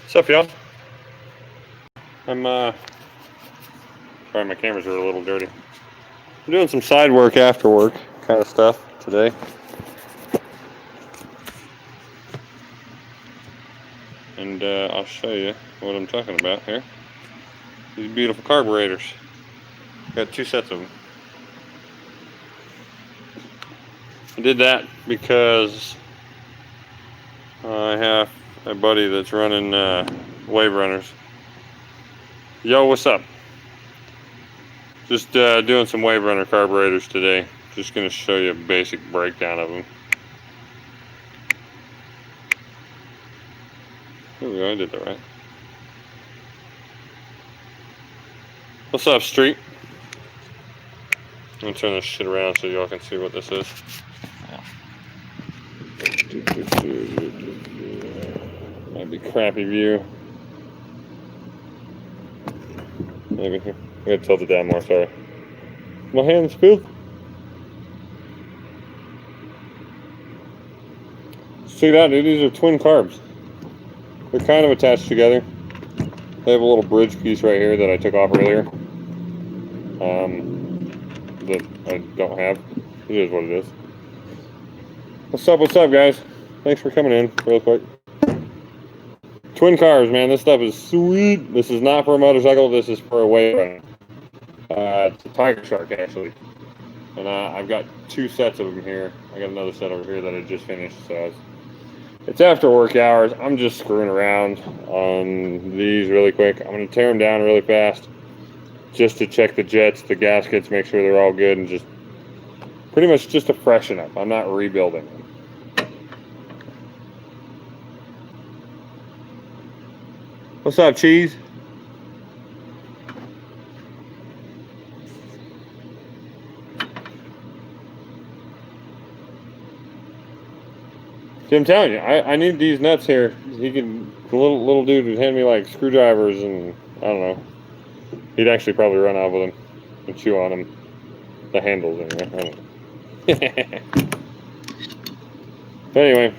What's up, y'all? I'm sorry, my cameras are a little dirty. I'm doing some side work after work kind of stuff today. And I'll show you what I'm talking about here. These beautiful carburetors. Got two sets of them. I did that because I have a buddy that's running wave runners. Yo, what's up? Just doing some wave runner carburetors today. Just going to show you a basic breakdown of them. There we go, I did that right. What's up, Street? I'm going to turn this shit around so y'all can see what this is. Might be crappy view. Maybe here. I gotta tilt it down more, sorry. My hand's filled. See that, dude? These are twin carbs. They're kind of attached together. They have a little bridge piece right here that I took off earlier. That I don't have. It is what it is. What's up, guys? Thanks for coming in real quick. Twin carbs, man. This stuff is sweet. This is not for a motorcycle. This is for a wave runner. It's a Tiger Shark, actually. And I've got two sets of them here. I got another set over here that I just finished. So it's after work hours. I'm just screwing around on these really quick. I'm going to tear them down really fast just to check the jets, the gaskets, make sure they're all good, and just pretty much just to freshen up. I'm not rebuilding them. What's up, Cheese? See, I'm telling you, I need these nuts here. The little dude would hand me like screwdrivers and I don't know. He'd actually probably run out with them and chew on them. The handles anyway. I don't know. But anyway,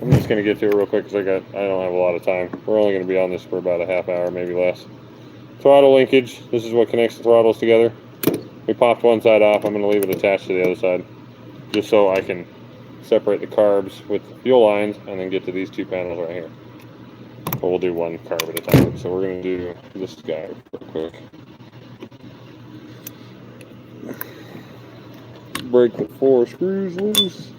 I'm just gonna get to it real quick because I don't have a lot of time. We're only gonna be on this for about a half hour, maybe less. Throttle linkage. This is what connects the throttles together. We popped one side off. I'm gonna leave it attached to the other side, just so I can separate the carbs with the fuel lines and then get to these two panels right here. But we'll do one carb at a time. So we're gonna do this guy real quick. Break the 4 screws loose.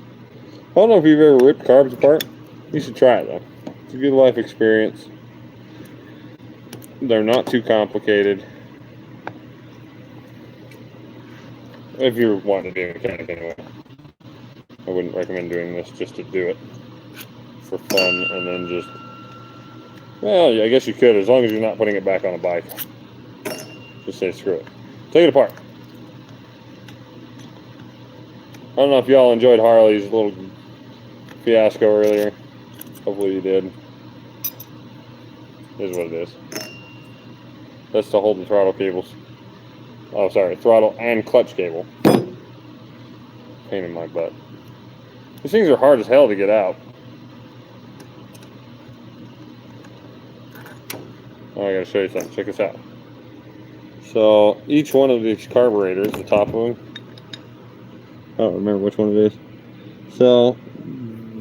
I don't know if you've ever ripped carbs apart. You should try it though. It's a good life experience. They're not too complicated. If you're wanting to be a mechanic anyway. I wouldn't recommend doing this just to do it for fun and then just, well, yeah, I guess you could as long as you're not putting it back on a bike. Just say screw it. Take it apart. I don't know if y'all enjoyed Harley's little fiasco earlier. Hopefully you did. This is what it is. That's to hold the throttle cables. Oh, sorry, throttle and clutch cable. Pain in my butt. These things are hard as hell to get out. Oh, I gotta show you something. Check this out. So each one of these carburetors, the top of them, I don't remember which one it is. So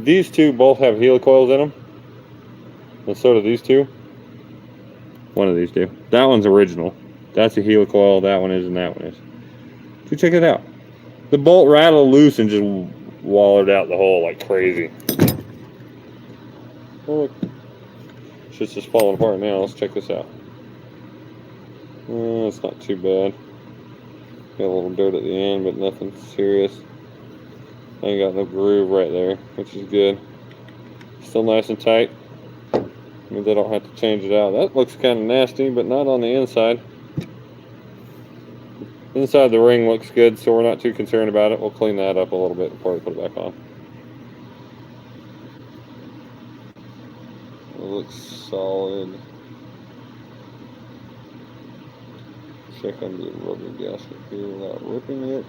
these two both have helicoils in them, and so do these two. One of these do. That one's original. That's a helicoil. That one is, and that one is. So check it out. The bolt rattled loose and just wallowed out the hole like crazy. Oh, look. Shit's just falling apart now. Let's check this out. It's not too bad. Got a little dirt at the end, but nothing serious. I ain't got no groove right there, which is good. Still nice and tight. Means I don't have to change it out. That looks kind of nasty, but not on the inside. Inside the ring looks good, so we're not too concerned about it. We'll clean that up a little bit before we put it back on. It looks solid. Check under the rubber gasket here without ripping it.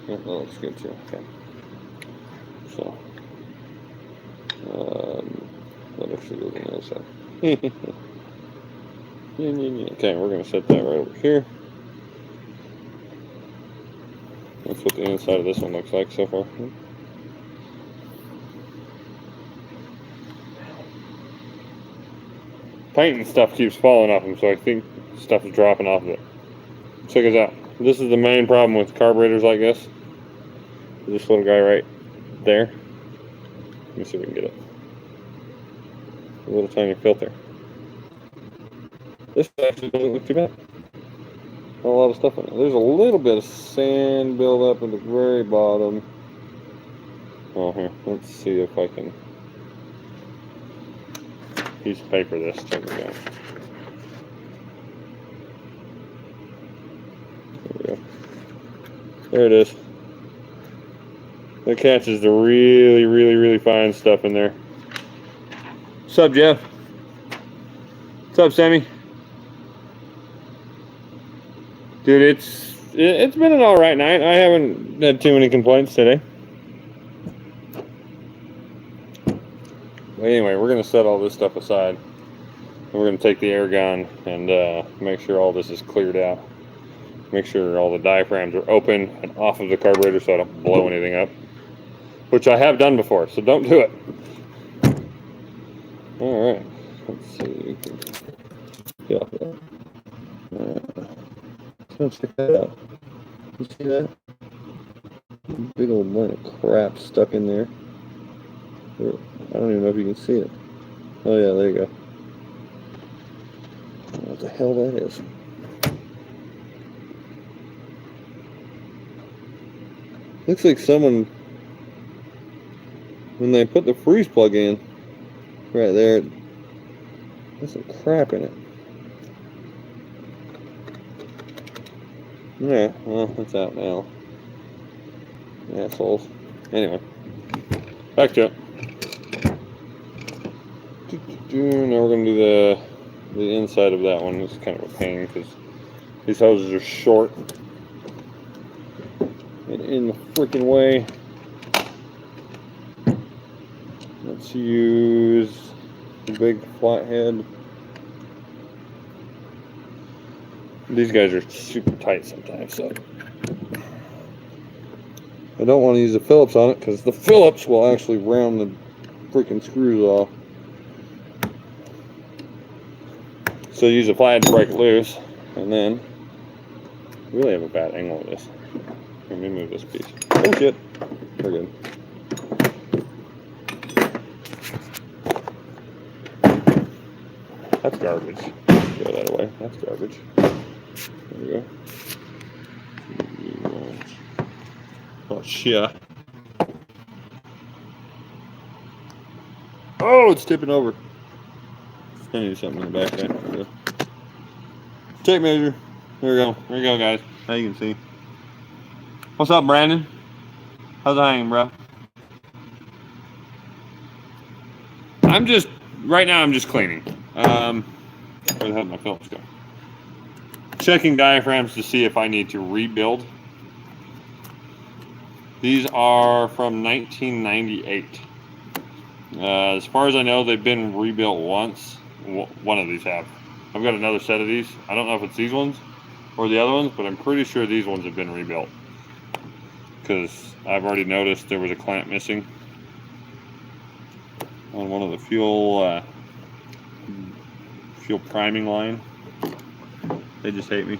Yeah, that looks good too. Okay. So, let us actually goes on the other side. Okay, we're going to set that right over here. That's what the inside of this one looks like so far. Paint and stuff keeps falling off them, so I think stuff is dropping off of it. Check this out. This is the main problem with carburetors like this. This little guy right there. Let me see if we can get it. A little tiny filter. This actually doesn't look too bad. Not a lot of stuff on it. There's a little bit of sand buildup at the very bottom. Oh, here. Let's see if I can. Piece of paper this. Check it out. There we go. There it is. That catches the really, really, really fine stuff in there. What's up, Jeff? What's up, Sammy? Dude, it's been an alright night. I haven't had too many complaints today. But anyway, we're going to set all this stuff aside. And we're going to take the air gun and make sure all this is cleared out. Make sure all the diaphragms are open and off of the carburetor so I don't blow anything up. Which I have done before, so don't do it. Alright, let's see. Get off that. Let's check that out. You see that? Big old line of crap stuck in there. I don't even know if you can see it. Oh yeah, there you go. What the hell that is? Looks like someone, when they put the freeze plug in, right there, there's some crap in it. Yeah, well, it's out now. Assholes. Anyway, back to it. Now we're going to do the inside of that one. It's kind of a pain because these hoses are short and in the freaking way. Let's use the big flathead. These guys are super tight sometimes, so I don't want to use the Phillips on it because the Phillips will actually round the freaking screws off. So use a flathead to break it loose, and then really have a bad angle with this. Let me move this piece. Oh shit, we're good. That's garbage. Throw that away. That's garbage. There we go. Oh shit. Oh, it's tipping over. I need something in the back there. Tape measure. There we go. There you go, guys. Now you can see. What's up, Brandon? How's it hanging, bro? Right now I'm just cleaning. Where the hell did my Phillips go? Checking diaphragms to see if I need to rebuild. These are from 1998. As far as I know, they've been rebuilt once. One of these have. I've got another set of these. I don't know if it's these ones or the other ones, but I'm pretty sure these ones have been rebuilt. Because I've already noticed there was a clamp missing on one of the fuel priming line. They just hate me.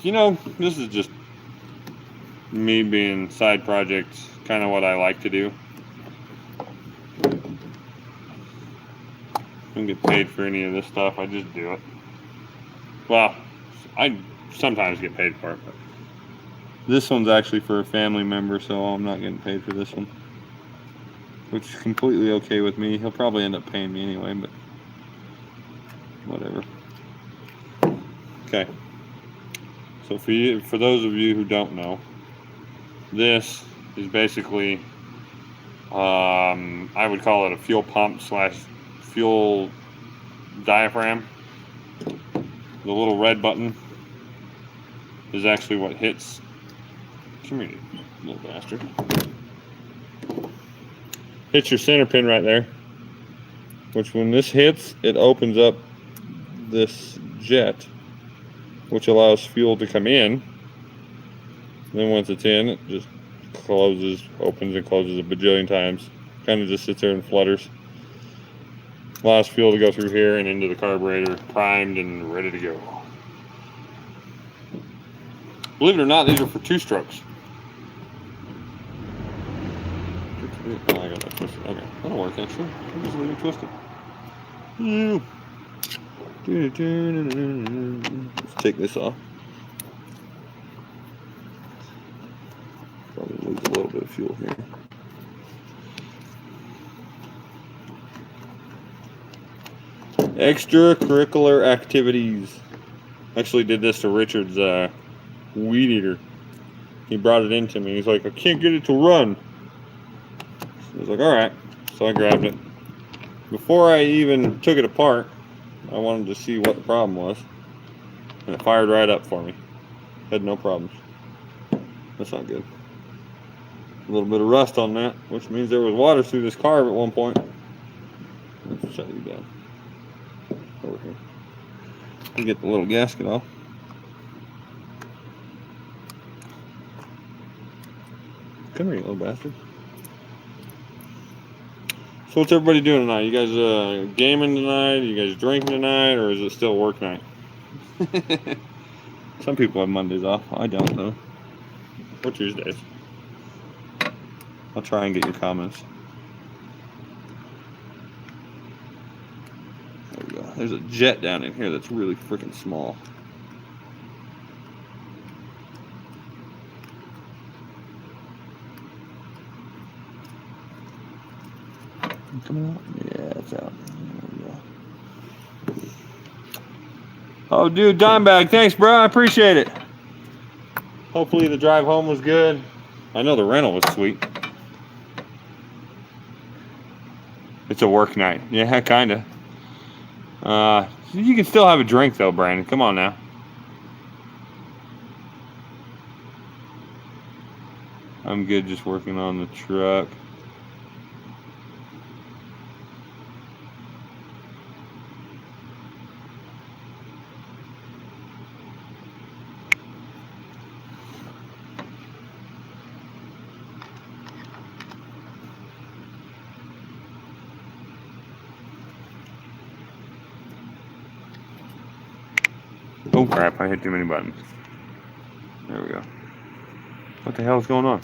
You know, this is just me being side projects, kind of what I like to do. I don't get paid for any of this stuff. I just do it. Well, I sometimes get paid for it, but this one's actually for a family member, so I'm not getting paid for this one, which is completely okay with me. He'll probably end up paying me anyway, but whatever. Okay. So for those of you who don't know, this is basically, I would call it a fuel pump / fuel diaphragm. The little red button is actually what hits. Come here, you little bastard. hits your center pin right there, which when this hits, it opens up this jet, which allows fuel to come in. Then once it's in, it just opens and closes a bajillion times. Kind of just sits there and flutters. Allows fuel to go through here and into the carburetor, primed and ready to go. Believe it or not, these are for 2-strokes. Oh, I got that twisted. Okay, that'll work actually. I'll just leave it twisted. Let's take this off. Probably lose a little bit of fuel here. Extracurricular activities. Actually did this to Richard's weed eater. He brought it in to me. He's like, I can't get it to run. I was like, alright. So I grabbed it. Before I even took it apart, I wanted to see what the problem was. And it fired right up for me. Had no problems. That's not good. A little bit of rust on that, which means there was water through this carb at one point. Let's shut you down. Over here. You get the little gasket off. Come here, you little bastard. So what's everybody doing tonight? You guys gaming tonight? You guys drinking tonight? Or is it still work night? Some people have Mondays off. I don't though. Or Tuesdays. I'll try and get your comments. There we go. There's a jet down in here that's really freaking small. Coming out? Yeah, it's out. There we go. Oh, dude, Dimebag, thanks, bro. I appreciate it. Hopefully the drive home was good. I know the rental was sweet. It's a work night. Yeah, kinda. You can still have a drink though, Brandon. Come on now. I'm good just working on the truck. Oh crap, I hit too many buttons. There we go. What the hell is going on?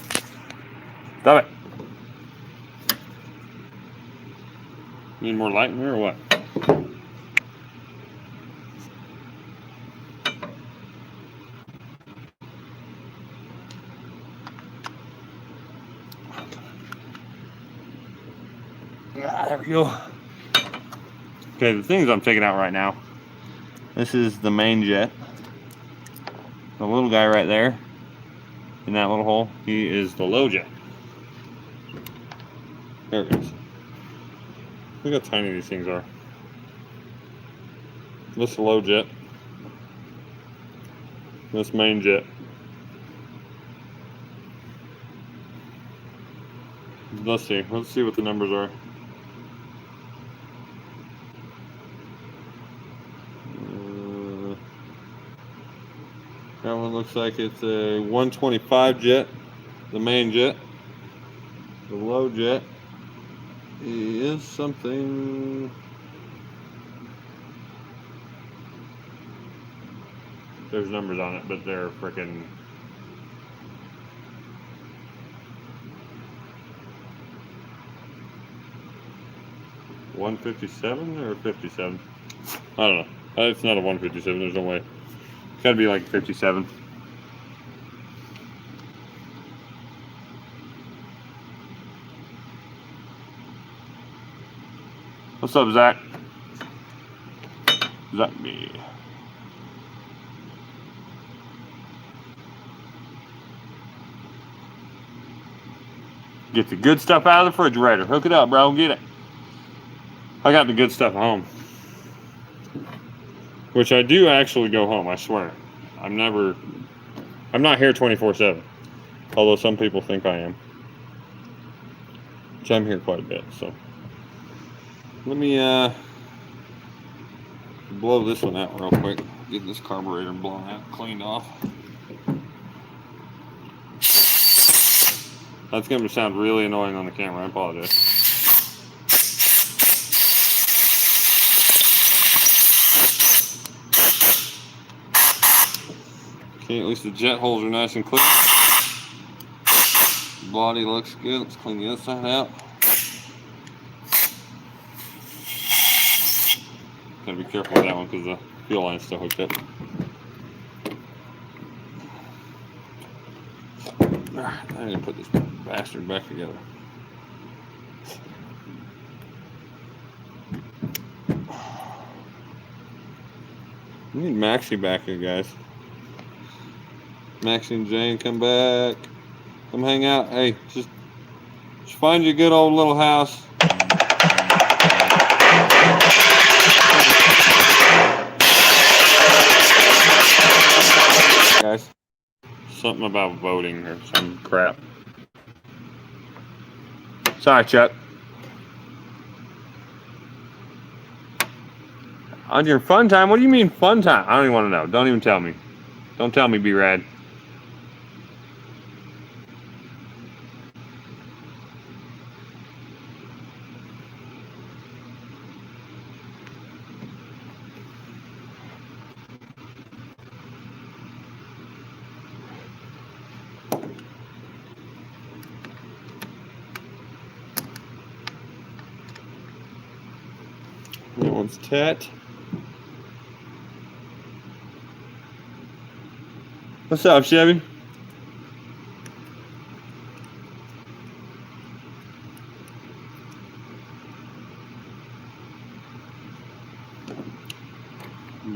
Stop it. Need more light in here or what? There we go. Okay, the things I'm taking out right now. This is the main jet. The little guy right there, in that little hole, he is the low jet. There it goes. Look how tiny these things are. This low jet. This main jet. Let's see what the numbers are. That one looks like it's a 125 jet, the main jet. The low jet is something. There's numbers on it, but they're freaking. $157 or 57? I don't know. It's not a 157. There's no way. It's got to be like 57. What's up, Zach? Zach me. Get the good stuff out of the refrigerator. Hook it up, bro. Get it. I got the good stuff at home. Which I do actually go home, I swear. I'm not here 24/7. Although some people think I am. which I'm here quite a bit. So let me blow this one out real quick. Get this carburetor blown out, cleaned off. That's going to sound really annoying on the camera. I apologize. Okay, at least the jet holes are nice and clean. The body looks good. Let's clean the other side out. Gotta be careful with that one because the fuel line's still hooked up. I need to put this bastard back together. We need Maxie back here, guys. Maxie and Jane, come back. Come hang out. Hey, just find you a good old little house. Guys, something about voting or some crap. Sorry, Chuck. On your fun time? What do you mean fun time? I don't even want to know. Don't even tell me. Don't tell me, B-Rad. That one's Tet. What's up, Chevy?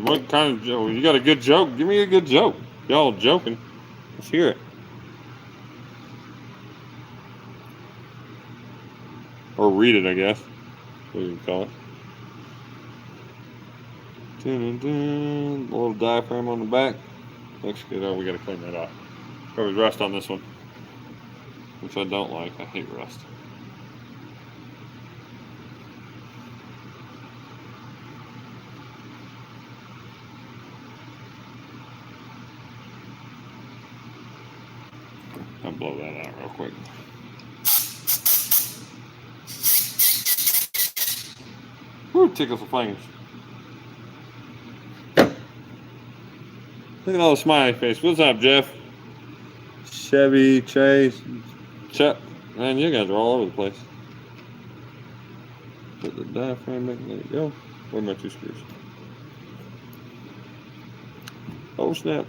What kind of joke? You got a good joke? Give me a good joke. Y'all joking. Let's hear it. Or read it, I guess. What do you call it? Dun, dun, dun. A little diaphragm on the back. Looks good. Oh, we gotta clean that off. There was rust on this one, which I don't like. I hate rust. I'll blow that out real quick. Woo, tickles the fingers. Look at all the smiley face. What's up, Jeff? Chevy, Chase, Chuck. Man, you guys are all over the place. Put the diaphragm back. There you go. Where are my two screws? Oh, snap.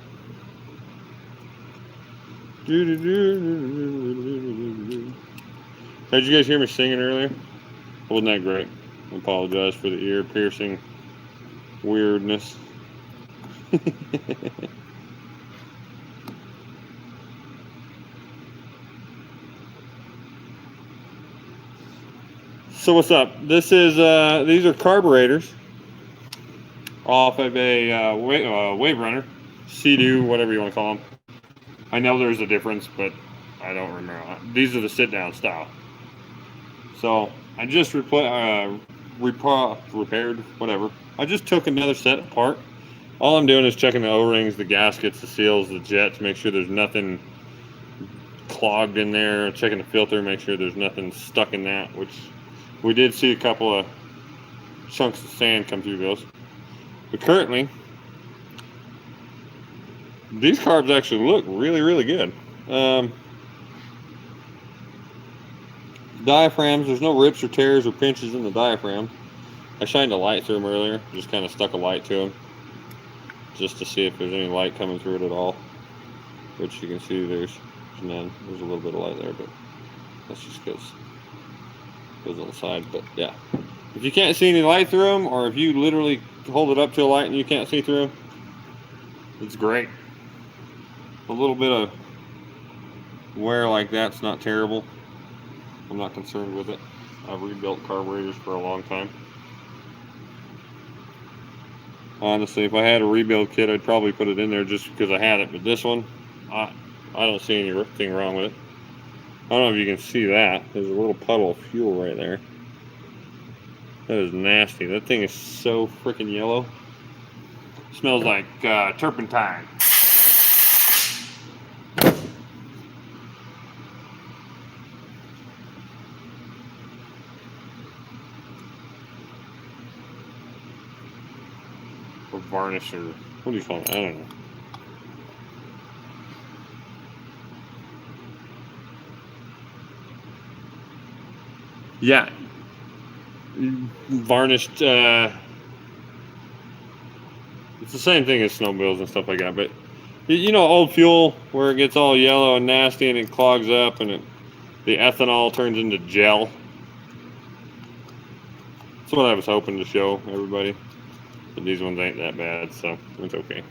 Did you guys hear me singing earlier? Wasn't that great? I apologize for the ear piercing weirdness. So what's up? This is these are carburetors off of a Wave Runner, Sea-Doo, whatever you want to call them. I know there's a difference, but I don't remember. These are the sit-down style. So I just repaired, whatever. I just took another set apart. All I'm doing is checking the O-rings, the gaskets, the seals, the jet to make sure there's nothing clogged in there. Checking the filter, make sure there's nothing stuck in that, which we did see a couple of chunks of sand come through those. But currently, these carbs actually look really, really good. Diaphragms, there's no rips or tears or pinches in the diaphragm. I shined a light through them earlier, just kind of stuck a light to them, just to see if there's any light coming through it at all. Which you can see there's none. There's a little bit of light there, but that's just because it goes on the side. But yeah, if you can't see any light through them, or if you literally hold it up to a light and you can't see through them, it's great. A little bit of wear like that's not terrible. I'm not concerned with it. I've rebuilt carburetors for a long time. Honestly, if I had a rebuild kit, I'd probably put it in there just because I had it. But this one, I don't see anything wrong with it. I don't know if you can see that. There's a little puddle of fuel right there. That is nasty. That thing is so freaking yellow. Smells like turpentine. Or varnish, or what do you call it? I don't know. Yeah. Varnished, it's the same thing as snowmobiles and stuff like that, but you know, old fuel where it gets all yellow and nasty and it clogs up and the ethanol turns into gel. That's what I was hoping to show everybody. But these ones ain't that bad, so it's okay.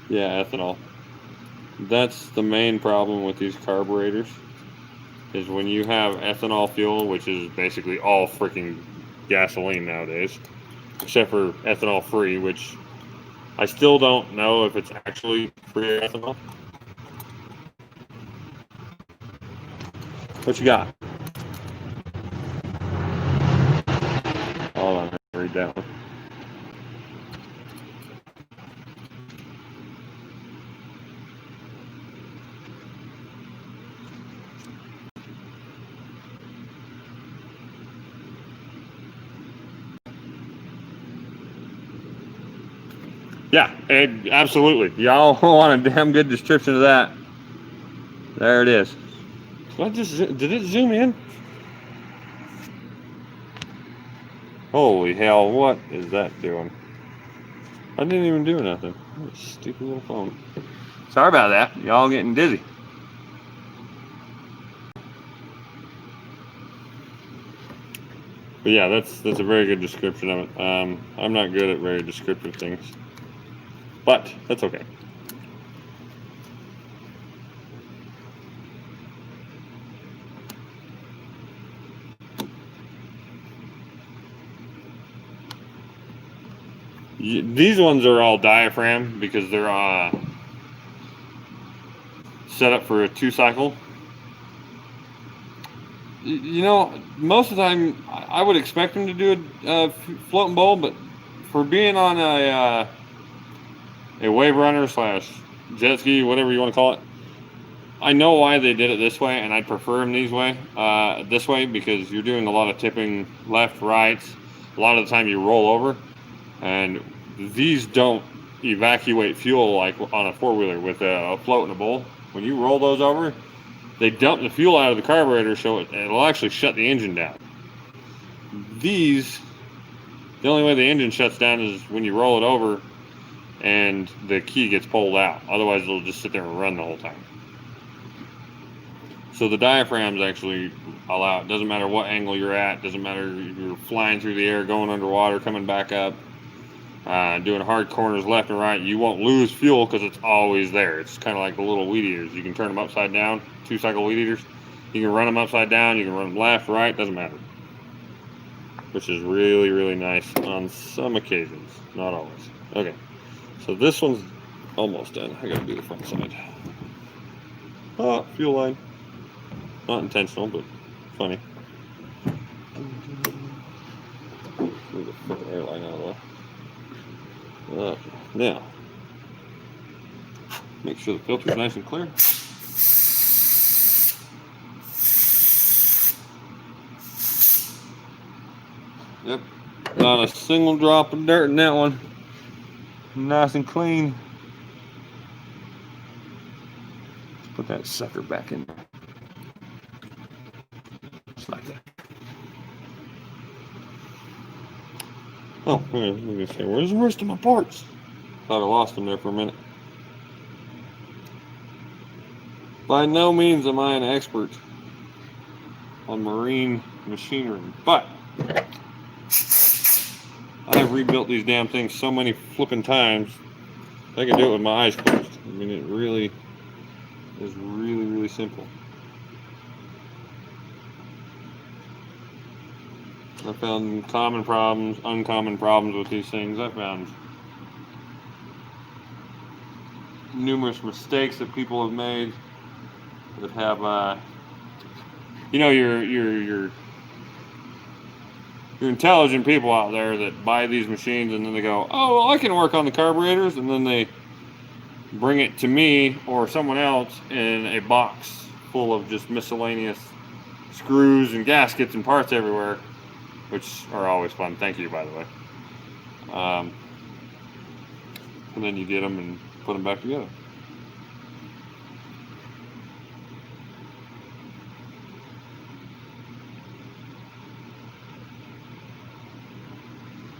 Yeah, ethanol. That's the main problem with these carburetors, is when you have ethanol fuel, which is basically all freaking gasoline nowadays, except for ethanol free, which I still don't know if it's actually free ethanol. What you got? Hold on, read that one. Yeah, absolutely. Y'all want a damn good description of that. There it is. Did it zoom in? Holy hell, what is that doing? I didn't even do nothing. Stupid little phone. Sorry about that. Y'all getting dizzy. But yeah, that's a very good description of it. I'm not good at very descriptive things, but that's okay. These ones are all diaphragm because they're set up for a 2-cycle. You know, most of the time I would expect them to do a floating bowl, but for being on a wave runner / jet ski, whatever you want to call it, I know why they did it this way, and I'd prefer them this way because you're doing a lot of tipping left, right. A lot of the time you roll over, and these don't evacuate fuel like on a 4-wheeler with a float and a bowl. When you roll those over, they dump the fuel out of the carburetor, so it'll actually shut the engine down. These, the only way the engine shuts down is when you roll it over and the key gets pulled out. Otherwise, it'll just sit there and run the whole time. So the diaphragms actually allow it. Doesn't matter what angle you're at. Doesn't matter if you're flying through the air, going underwater, coming back up, doing hard corners left and right. You won't lose fuel because it's always there. It's kind of like the little weed eaters. You can turn them upside down, 2-cycle weed eaters. You can run them upside down. You can run them left, right. Doesn't matter. Which is really, really nice on some occasions. Not always. Okay. So this one's almost done. I gotta do the front side. Oh, fuel line. Not intentional, but funny. Move the front air line out of the way. Okay. Now, make sure the filter's nice and clear. Yep. Not a single drop of dirt in that one. Nice and clean. Let's put that sucker back in there. Just like that. Oh, let me say, where's the rest of my parts? Thought I lost them there for a minute. By no means am I an expert on marine machinery, but I've rebuilt these damn things so many flipping times, I can do it with my eyes closed. I mean, it really is really, really simple. I found common problems, uncommon problems with these things. I found numerous mistakes that people have made that have, you know, your intelligent people out there that buy these machines and then they go, oh, well, I can work on the carburetors, and then they bring it to me or someone else in a box full of just miscellaneous screws and gaskets and parts everywhere, which are always fun. Thank you, by the way. And then you get them and put them back together.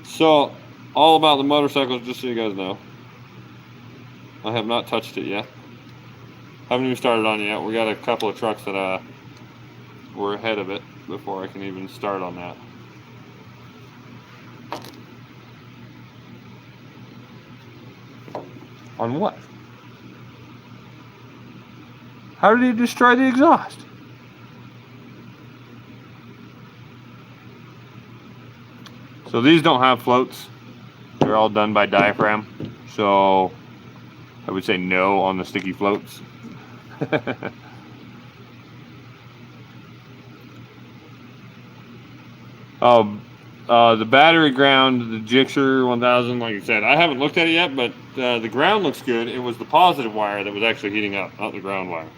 So, all about the motorcycles, just so you guys know. I have not touched it yet. Haven't even started on it yet. We got a couple of trucks that were ahead of it before I can even start on that. On what? How did he destroy the exhaust? So these don't have floats. They're all done by diaphragm. So I would say no on the sticky floats. The battery ground, the Gixxer 1000, like I said, I haven't looked at it yet, but the ground looks good. It was the positive wire that was actually heating up, not the ground wire.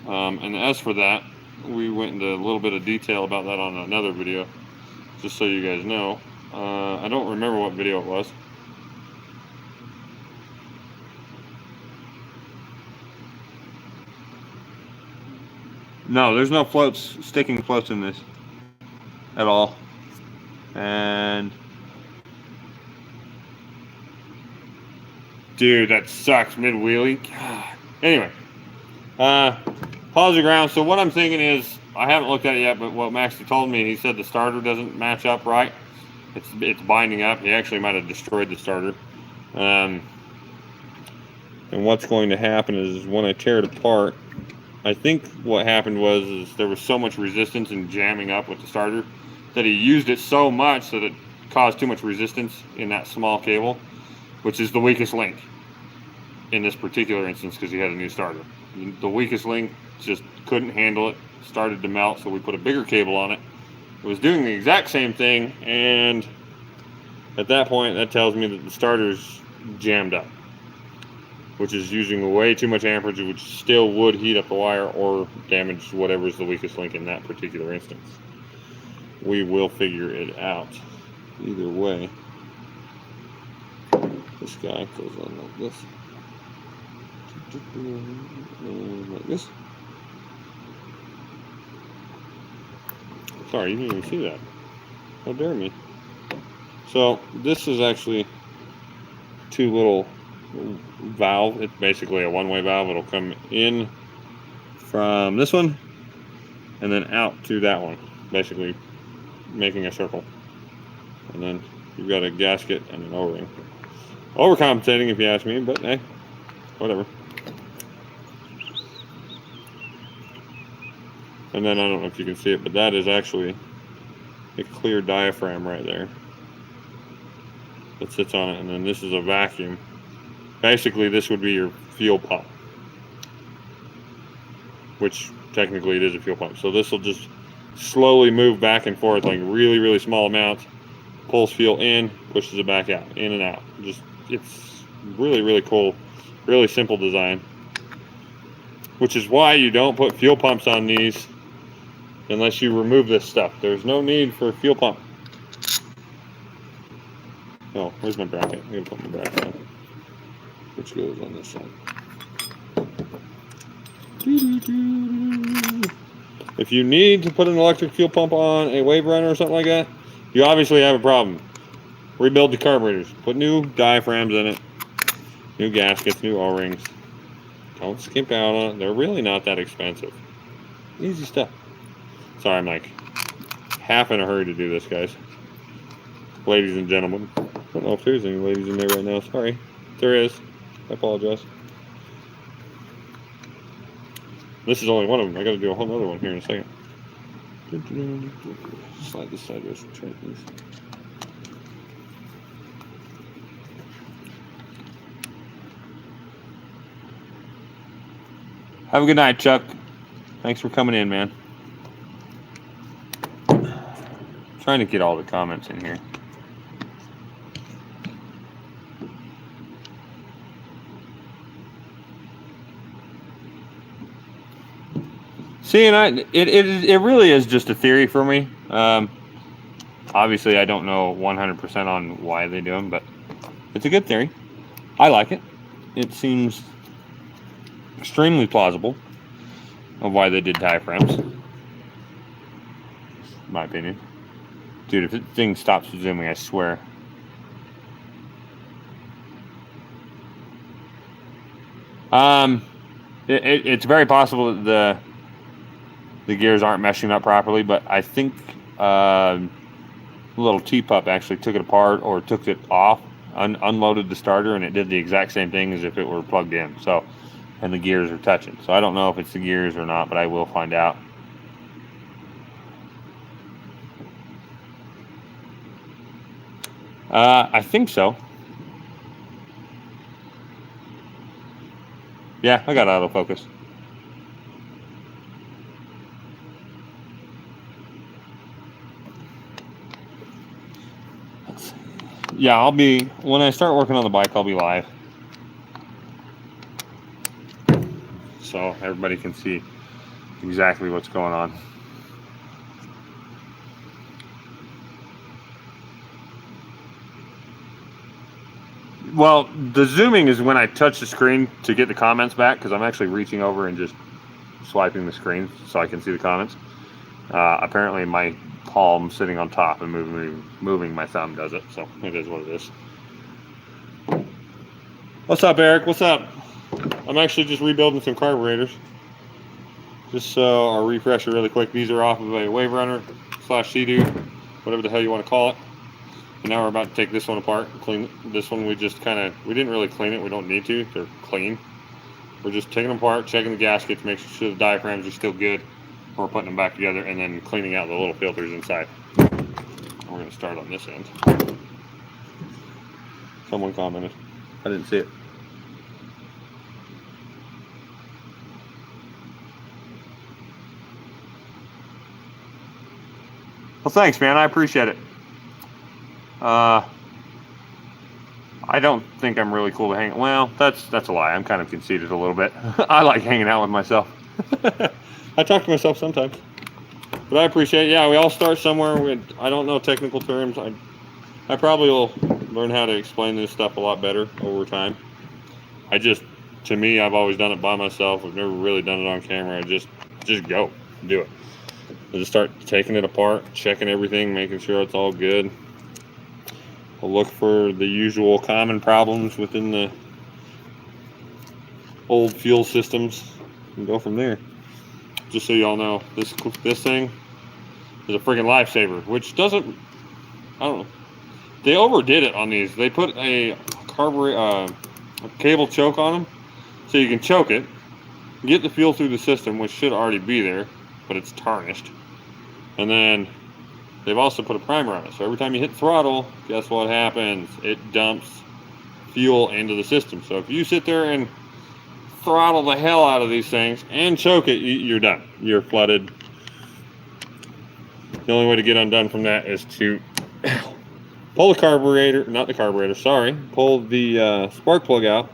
And as for that, we went into a little bit of detail about that on another video, just so you guys know. I don't remember what video it was. No, there's no floats, sticking floats in this at all. And dude, that sucks mid-wheelie. Anyway, positive ground. So what I'm thinking is, I haven't looked at it yet, but what Maxie told me, he said the starter doesn't match up right. It's binding up. He actually might have destroyed the starter. And what's going to happen is when I tear it apart, I think what happened was there was so much resistance and jamming up with the starter that he used it so much that it caused too much resistance in that small cable, which is the weakest link in this particular instance because he had a new starter. The weakest link just couldn't handle it, started to melt, so we put a bigger cable on it. It was doing the exact same thing, and at that point that tells me that the starter's jammed up, which is using way too much amperage, which still would heat up the wire or damage whatever's the weakest link in that particular instance. We will figure it out either way. This guy goes on like this. Like this. Sorry, you didn't even see that. How dare me. So this is actually two little valve. It's basically a one-way valve. It'll come in from this one and then out to that one, basically making a circle. And then you've got a gasket and an O-ring. Overcompensating if you ask me, but hey, whatever. And then I don't know if you can see it, but that is actually a clear diaphragm right there that sits on it. And then this is a vacuum. Basically, this would be your fuel pump, which technically it is a fuel pump. So this will just slowly move back and forth, like really, really small amounts. Pulls fuel in, pushes it back out, in and out. Just, it's really, really cool, really simple design. Which is why you don't put fuel pumps on these unless you remove this stuff. There's no need for a fuel pump. Oh, where's my bracket? I'm gonna put my bracket on, which goes on this side. If you need to put an electric fuel pump on a wave runner or something like that, you obviously have a problem. Rebuild the carburetors. Put new diaphragms in it. New gaskets, new O-rings. Don't skimp out on it. They're really not that expensive. Easy stuff. Sorry, I'm like half in a hurry to do this, guys. Ladies and gentlemen. I don't know if there's any ladies in there right now. Sorry. If there is, I apologize. This is only one of them. I got to do a whole other one here in a second. Slide this sideways. Try these. Have a good night, Chuck. Thanks for coming in, man. Trying to get all the comments in here. See, and it really is just a theory for me. Obviously, I don't know 100% on why they do them, but it's a good theory. I like it. It seems extremely plausible of why they did diaphragms. In my opinion. Dude, if the thing stops zooming, I swear. It's very possible that the gears aren't meshing up properly, but I think little T-Pup actually took it apart or took it off, unloaded the starter, and it did the exact same thing as if it were plugged in. So, and the gears are touching. So I don't know if it's the gears or not, but I will find out. I think so. Yeah, I got autofocus. Yeah, when I start working on the bike, I'll be live. So everybody can see exactly what's going on. Well, the zooming is when I touch the screen to get the comments back, because I'm actually reaching over and just swiping the screen so I can see the comments. Apparently my palm sitting on top and moving my thumb does it, so it is what it is. What's up, Eric? What's up? I'm actually just rebuilding some carburetors. Just a refresher really quick. These are off of a Wave Runner / Sea-Doo, whatever the hell you want to call it. And now we're about to take this one apart and clean it. This one we didn't really clean it. We don't need to. They're clean. We're just taking them apart, checking the gaskets, making sure the diaphragms are still good. We're putting them back together and then cleaning out the little filters inside. We're going to start on this end. Someone commented. I didn't see it. Well, thanks, man. I appreciate it. I don't think I'm really cool to hang. Well, that's a lie. I'm kind of conceited a little bit. I like hanging out with myself. I talk to myself sometimes, but I appreciate it. Yeah, we all start somewhere. I don't know technical terms. I probably will learn how to explain this stuff a lot better over time. To me, I've always done it by myself. I've never really done it on camera. I just go do it. I just start taking it apart, checking everything, making sure it's all good. I'll look for the usual common problems within the old fuel systems and go from there. Just so y'all know, this thing is a freaking lifesaver, which doesn't, I don't know. They overdid it on these. They put a cable choke on them, so you can choke it, get the fuel through the system, which should already be there, but it's tarnished. And then they've also put a primer on it. So every time you hit throttle, guess what happens? It dumps fuel into the system. So if you sit there and throttle the hell out of these things and choke it, you're done. You're flooded. The only way to get undone from that is to pull the carburetor, not the carburetor, sorry, pull the spark plug out.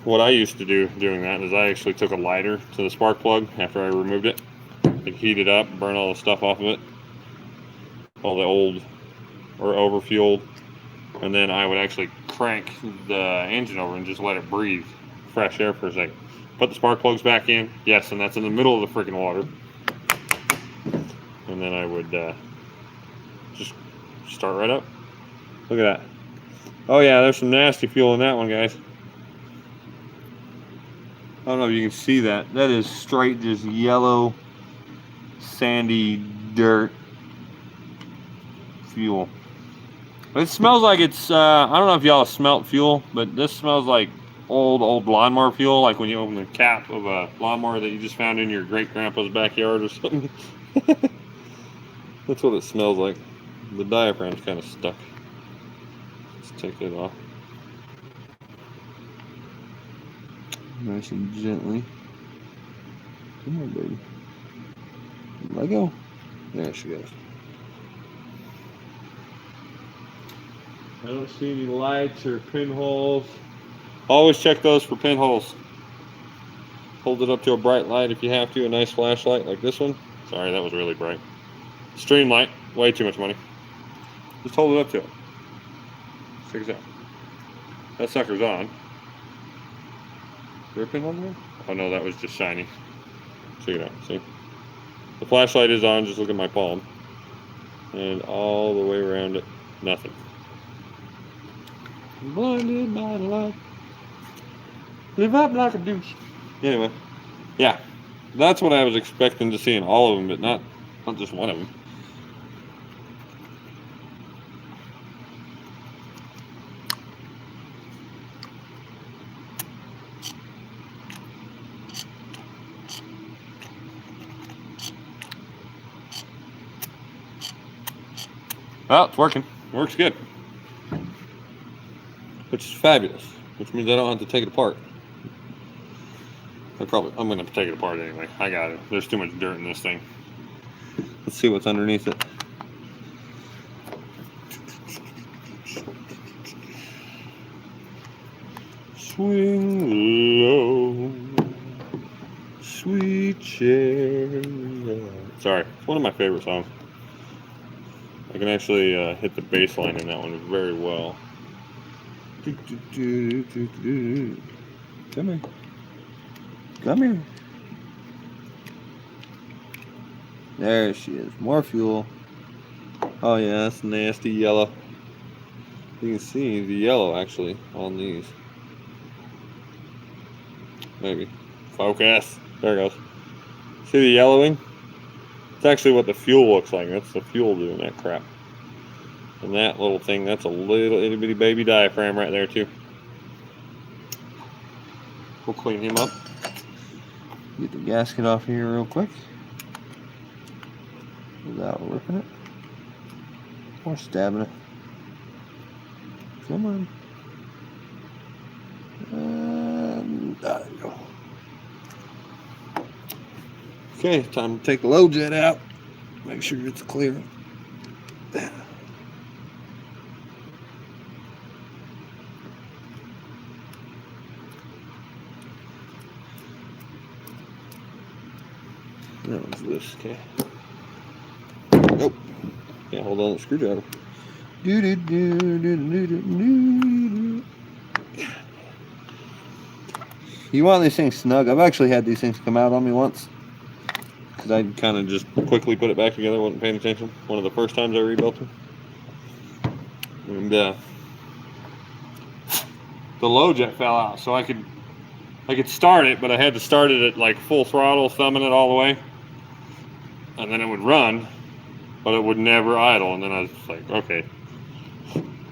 What I used to do doing that is I actually took a lighter to the spark plug after I removed it. I'd heat it up, burn all the stuff off of it, all the old or overfueled, and then I would actually crank the engine over and just let it breathe fresh air for a second. Put the spark plugs back in, yes, and that's in the middle of the freaking water. And then I would just start right up. Look at that. Oh yeah, there's some nasty fuel in that one, guys. I don't know if you can see that. That is straight just yellow, sandy dirt fuel. It smells like it's, I don't know if y'all smelt fuel, but this smells like old lawnmower fuel, like when you open the cap of a lawnmower that you just found in your great-grandpa's backyard or something. That's what it smells like. The diaphragm's kind of stuck. Let's take it off. nice and gently. Come on, baby. Let go. There she goes. I don't see any lights or pinholes. Always check those for pinholes. Hold it up to a bright light if you have to, a nice flashlight like this one. Sorry, that was really bright. Stream light, way too much money. Just hold it up to it. Check this out. That sucker's on. Is there a pinhole there? Oh no, that was just shiny. Check it out, see? The flashlight is on, just look at my palm. And all the way around it, nothing. Blinded by the light. Live up like a douche. Anyway, yeah. That's what I was expecting to see in all of them, but not just one of them. Well, it's working. Works good. Which is fabulous. Which means I don't have to take it apart. I'm going to take it apart anyway. I got it. There's too much dirt in this thing. Let's see what's underneath it. Swing low, sweet chariot. Sorry, it's one of my favorite songs. I can actually hit the bass line in that one very well. Come here. Come here. There she is. More fuel. Oh yeah, that's nasty yellow. You can see the yellow actually on these. Maybe. Focus. There it goes. See the yellowing? It's actually what the fuel looks like. That's the fuel doing that crap. And that little thing, that's a little itty bitty baby diaphragm right there too. We'll clean him up. Get the gasket off here real quick without ripping it or stabbing it. Come on. And there you go. Okay, time to take the low jet out. Make sure it's clear. That one's this, okay. Nope. Can't hold on to the screwdriver. You want these things snug. I've actually had these things come out on me once. Because I kind of just quickly put it back together, wasn't paying attention. One of the first times I rebuilt them. And the low jet fell out. So I could start it, but I had to start it at like full throttle, thumbing it all the way. And then it would run, but it would never idle. And then I was like, okay,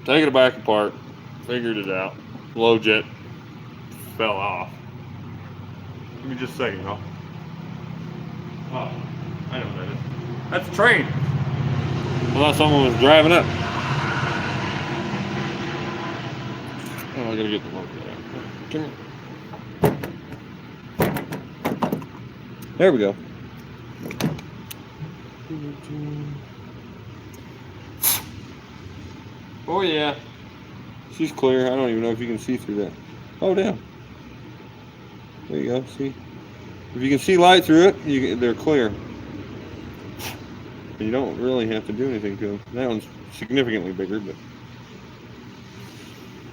taking it back apart, figured it out. Low jet fell off. Give me just a second, y'all. Oh, I know what that is. That's a train. I thought someone was driving up. Oh, I gotta get the low jet out. Come here. There we go. Oh yeah, she's clear. I don't even know if you can see through that. Oh damn. There you go. See, if you can see light through it, they're clear. And you don't really have to do anything to them. That one's significantly bigger, but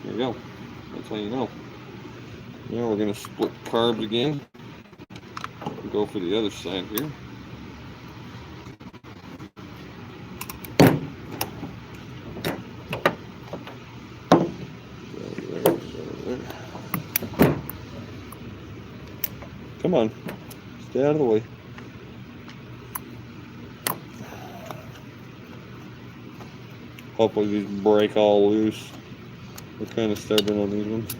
there you go. That's how you know. Now we're gonna split carbs again. Go for the other side here. Come on, stay out of the way. Hopefully these break all loose. We're kind of stubborn on these ones.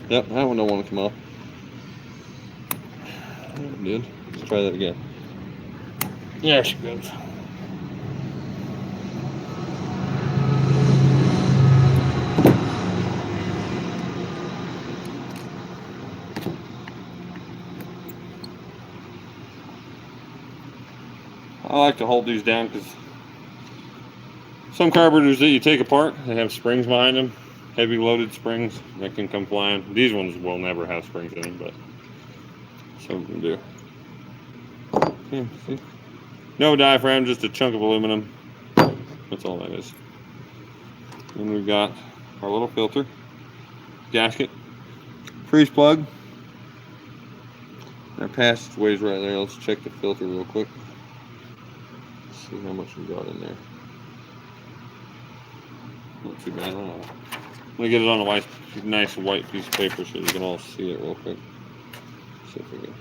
Yep, that one don't want to come off. It did. Let's try that again. There she goes. I like to hold these down because some carburetors that you take apart, they have springs behind them, heavy loaded springs that can come flying. These ones will never have springs in them, but some of them do. Yeah, see? No diaphragm, just a chunk of aluminum. That's all that is. And we've got our little filter, gasket, freeze plug. Our passageways right there. Let's check the filter real quick. See how much we got in there. Not too bad. I'm gonna get it on a nice white piece of paper so you can all see it real quick. See if we can.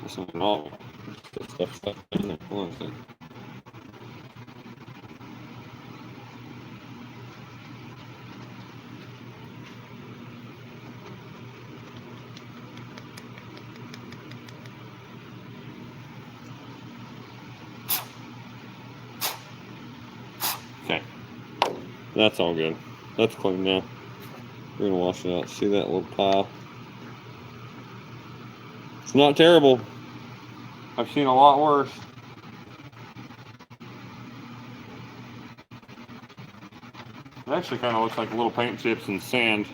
That's not all. Stuff in there. Hold on a second. Okay, that's all good. That's clean now. We're gonna wash it out. See that little pile? It's not terrible. I've seen a lot worse. It actually kind of looks like little paint chips and sand.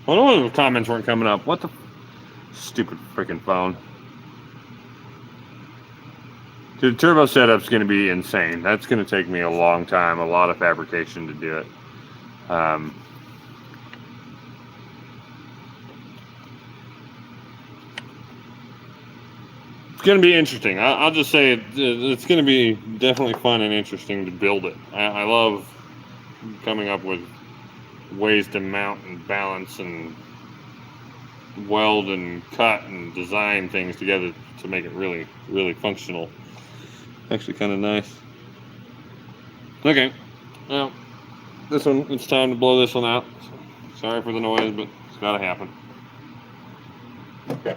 I don't know if the comments weren't coming up. What the stupid freaking phone? Dude, the turbo setup's going to be insane. That's going to take me a long time, a lot of fabrication to do it. It's going to be interesting. I'll just say it's going to be definitely fun and interesting to build it. I love coming up with ways to mount and balance and weld and cut and design things together to make it really, really functional. Actually kind of nice. Okay, well, this one, it's time to blow this one out. Sorry for the noise, but it's got to happen. Okay.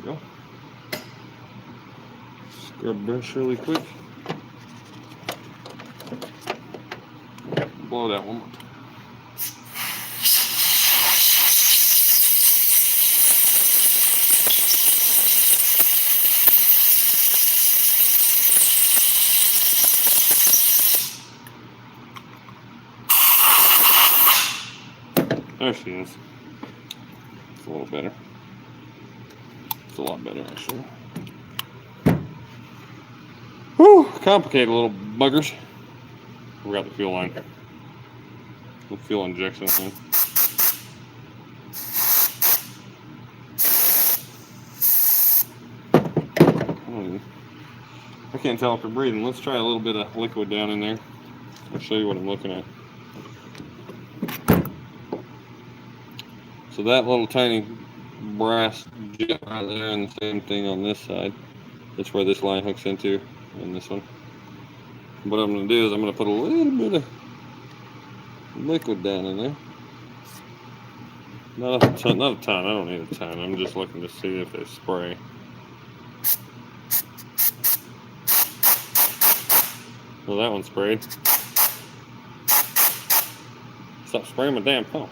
Go. Scrub brush really quick. Blow that one more time. There she is. It's a little better. It's a lot better, actually. Whew, complicated little buggers. We got the fuel line. The fuel injection line. I can't tell if they're breathing. Let's try a little bit of liquid down in there. I'll show you what I'm looking at. So that little tiny brass jet right there, and the same thing on this side. That's where this line hooks into, and this one. What I'm going to do is I'm going to put a little bit of liquid down in there. Not a ton. Not a ton. I don't need a ton. I'm just looking to see if they spray. Well, that one sprayed. Stop spraying my damn pump.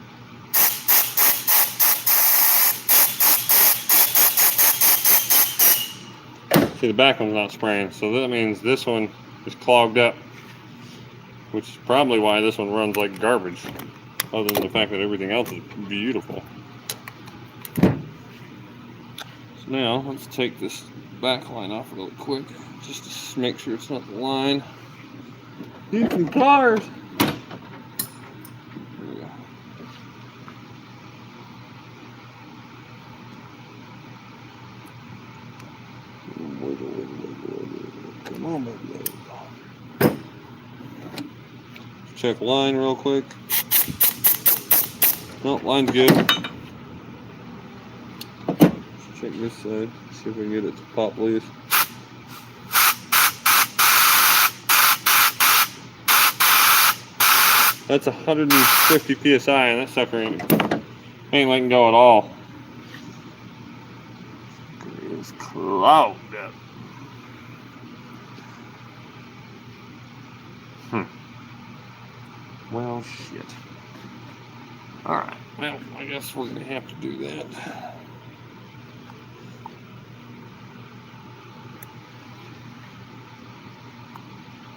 See, the back one's not spraying, so that means this one is clogged up, which is probably why this one runs like garbage, other than the fact that everything else is beautiful. So now, let's take this back line off really quick, just to make sure it's not the line. These some cars! There we go. Come on, baby. Check line real quick. No, line's good. Let's check this side. See if we can get it to pop loose. That's 150 psi, and that sucker ain't letting go at all. It is clogged up. Well, shit. Alright, well, I guess we're going to have to do that.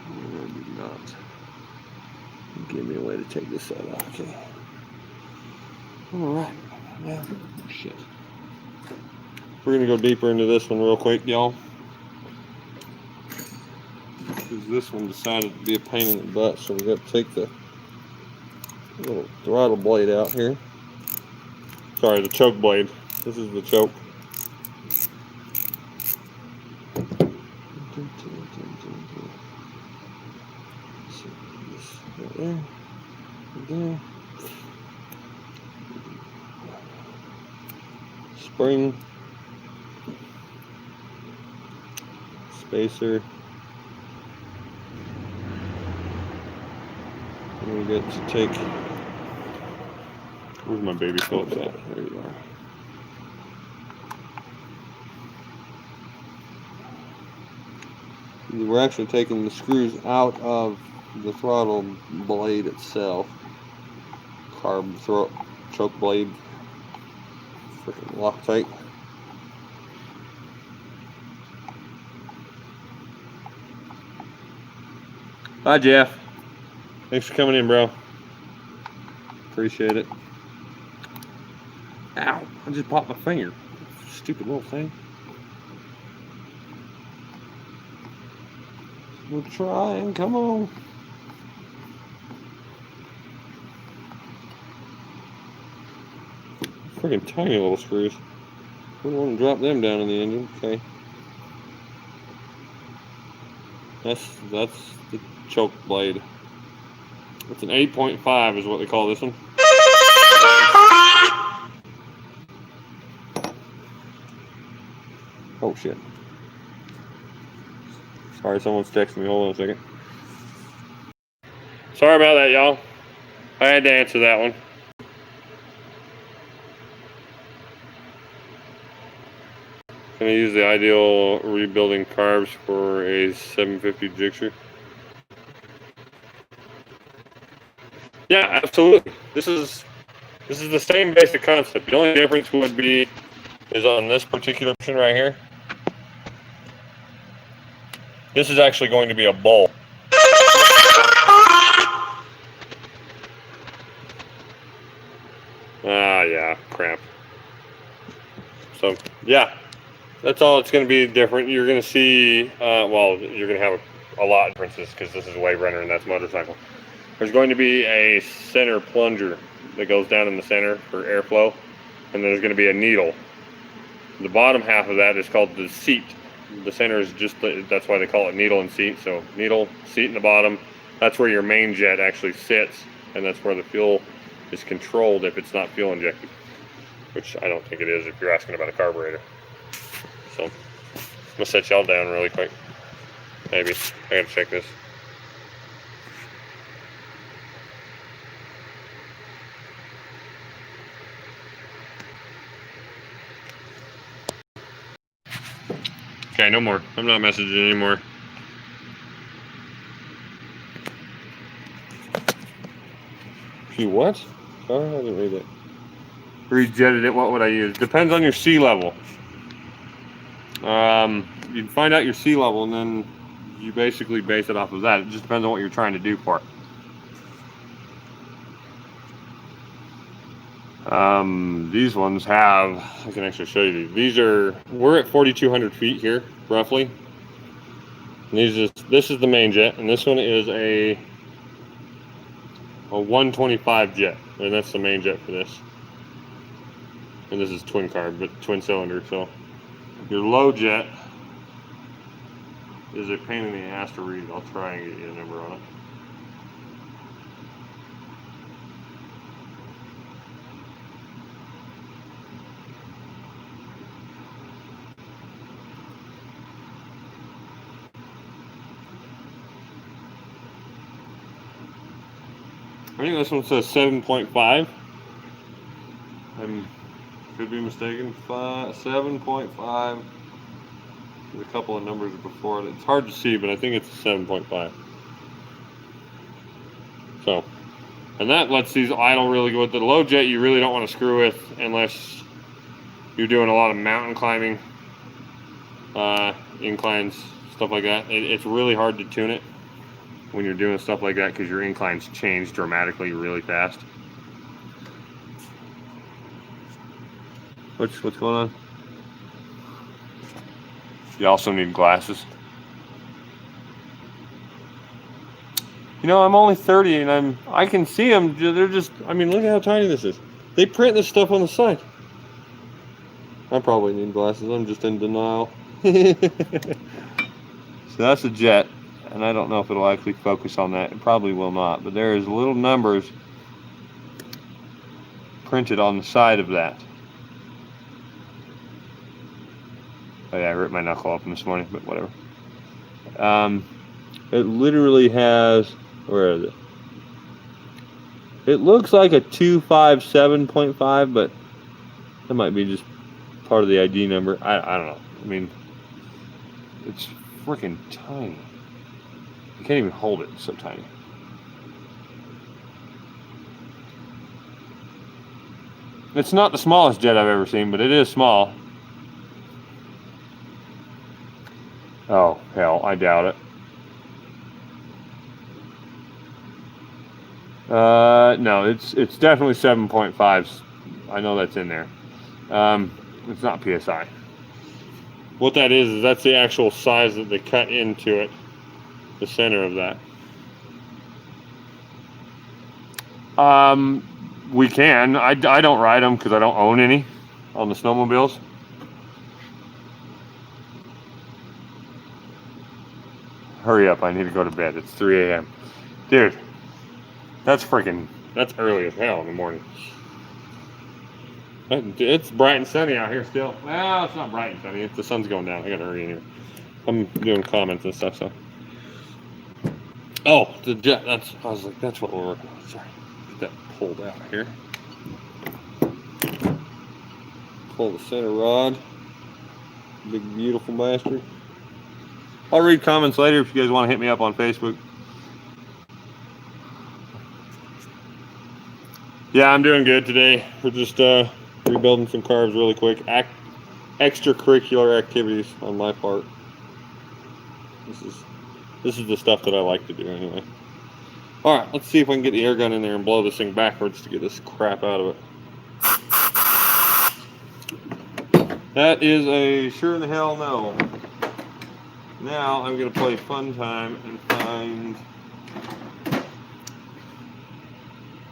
Maybe not. Give me a way to take this side off. Okay. Alright. Well, shit. We're going to go deeper into this one real quick, y'all. Because this one decided to be a pain in the butt, so we got to take the little throttle blade out here. Sorry, the choke blade. This is the choke. There. Spring. Spacer. And we get to take. Where's my baby Phillips at? There you are. We're actually taking the screws out of the throttle blade itself. Carb choke blade. Freaking Loctite. Hi, Jeff. Thanks for coming in, bro. Appreciate it. Ow, I just popped my finger. Stupid little thing. We're trying, come on. Freaking tiny little screws. We don't want to drop them down in the engine. Okay. That's the choke blade. It's an 8.5 is what they call this one. Oh shit. Sorry, someone's texting me. Hold on a second. Sorry about that, y'all. I had to answer that one. Gonna use the ideal rebuilding carbs for a 750 Gixxer. Yeah, absolutely. This is the same basic concept. The only difference would be is on this particular option right here. This is actually going to be a bowl. Ah, yeah, crap. So, yeah, that's all it's going to be different. You're going to see, well, you're going to have a lot of differences because this is Wave Runner and that's motorcycle. There's going to be a center plunger that goes down in the center for airflow, and there's going to be a needle. The bottom half of that is called the seat. The center is just, that's why they call it needle and seat. So needle, seat in the bottom, that's where your main jet actually sits, and that's where the fuel is controlled if it's not fuel injected, which I don't think it is if you're asking about a carburetor. So I'm gonna set y'all down really quick. Maybe, I gotta check this. Okay, no more. I'm not messaging anymore. If you what? Sorry, I didn't read it. Rejetted it. What would I use? Depends on your sea level. You find out your sea level, and then you basically base it off of that. It just depends on what you're trying to do for it. These ones have, I can actually show you these. We're at 4,200 feet here, roughly. And this is the main jet, and this one is a 125 jet, and that's the main jet for this. And this is twin carb, but twin cylinder, so your low jet is a pain in the ass to read. I'll try and get you a number on it. I think this one says 7.5. I could be mistaken. 7.5. There's a couple of numbers before it. It's hard to see, but I think it's a 7.5. So, and that lets these idle really good. The low jet you really don't want to screw with unless you're doing a lot of mountain climbing, inclines, stuff like that. It's really hard to tune it when you're doing stuff like that because your inclines change dramatically really fast. What's going on? You also need glasses. You know, I'm only 30 and I can see them. They're just, I mean, look at how tiny this is. They print this stuff on the side. I probably need glasses. I'm just in denial. So that's a jet. And I don't know if it'll actually focus on that. It probably will not. But there's little numbers printed on the side of that. Oh yeah, I ripped my knuckle open this morning, but whatever. It literally has, where is it? It looks like a 257.5, but that might be just part of the ID number. I don't know. I mean, it's freaking tiny. You can't even hold it, it's so tiny. It's not the smallest jet I've ever seen, but it is small. Oh, hell, I doubt it. No, it's definitely 7.5. I know that's in there. It's not PSI. What that is that's the actual size that they cut into it. The center of that. We can. I don't ride them because I don't own any on the snowmobiles. Hurry up, I need to go to bed. It's 3 a.m. Dude, that's early as hell in the morning. It's bright and sunny out here still. Well, it's not bright and sunny. The sun's going down. I gotta hurry in here. I'm doing comments and stuff, so. Oh, the jet. I was like, that's what we're working on. Sorry. Get that pulled out here. Pull the center rod. Big, beautiful bastard. I'll read comments later if you guys want to hit me up on Facebook. Yeah, I'm doing good today. We're just rebuilding some carbs really quick. Extracurricular activities on my part. This is the stuff that I like to do anyway. Alright, let's see if I can get the air gun in there and blow this thing backwards to get this crap out of it. That is a sure in the hell no. Now I'm going to play fun time and find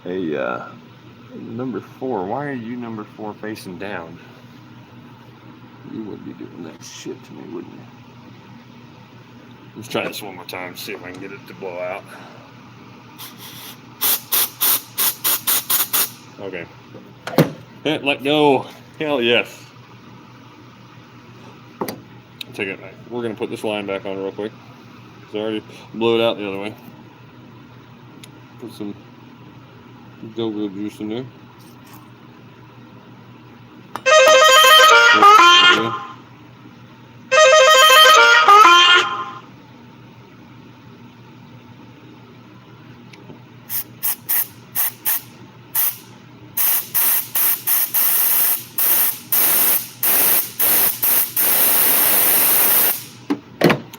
a number 4. Why are you number 4 facing down? You would be doing that shit to me, wouldn't you? Let's try this one more time, see if I can get it to blow out. Okay. Let go. Hell yes. Take it back. We're going to put this line back on real quick, because I already blew it out the other way. Put some go-go juice in there.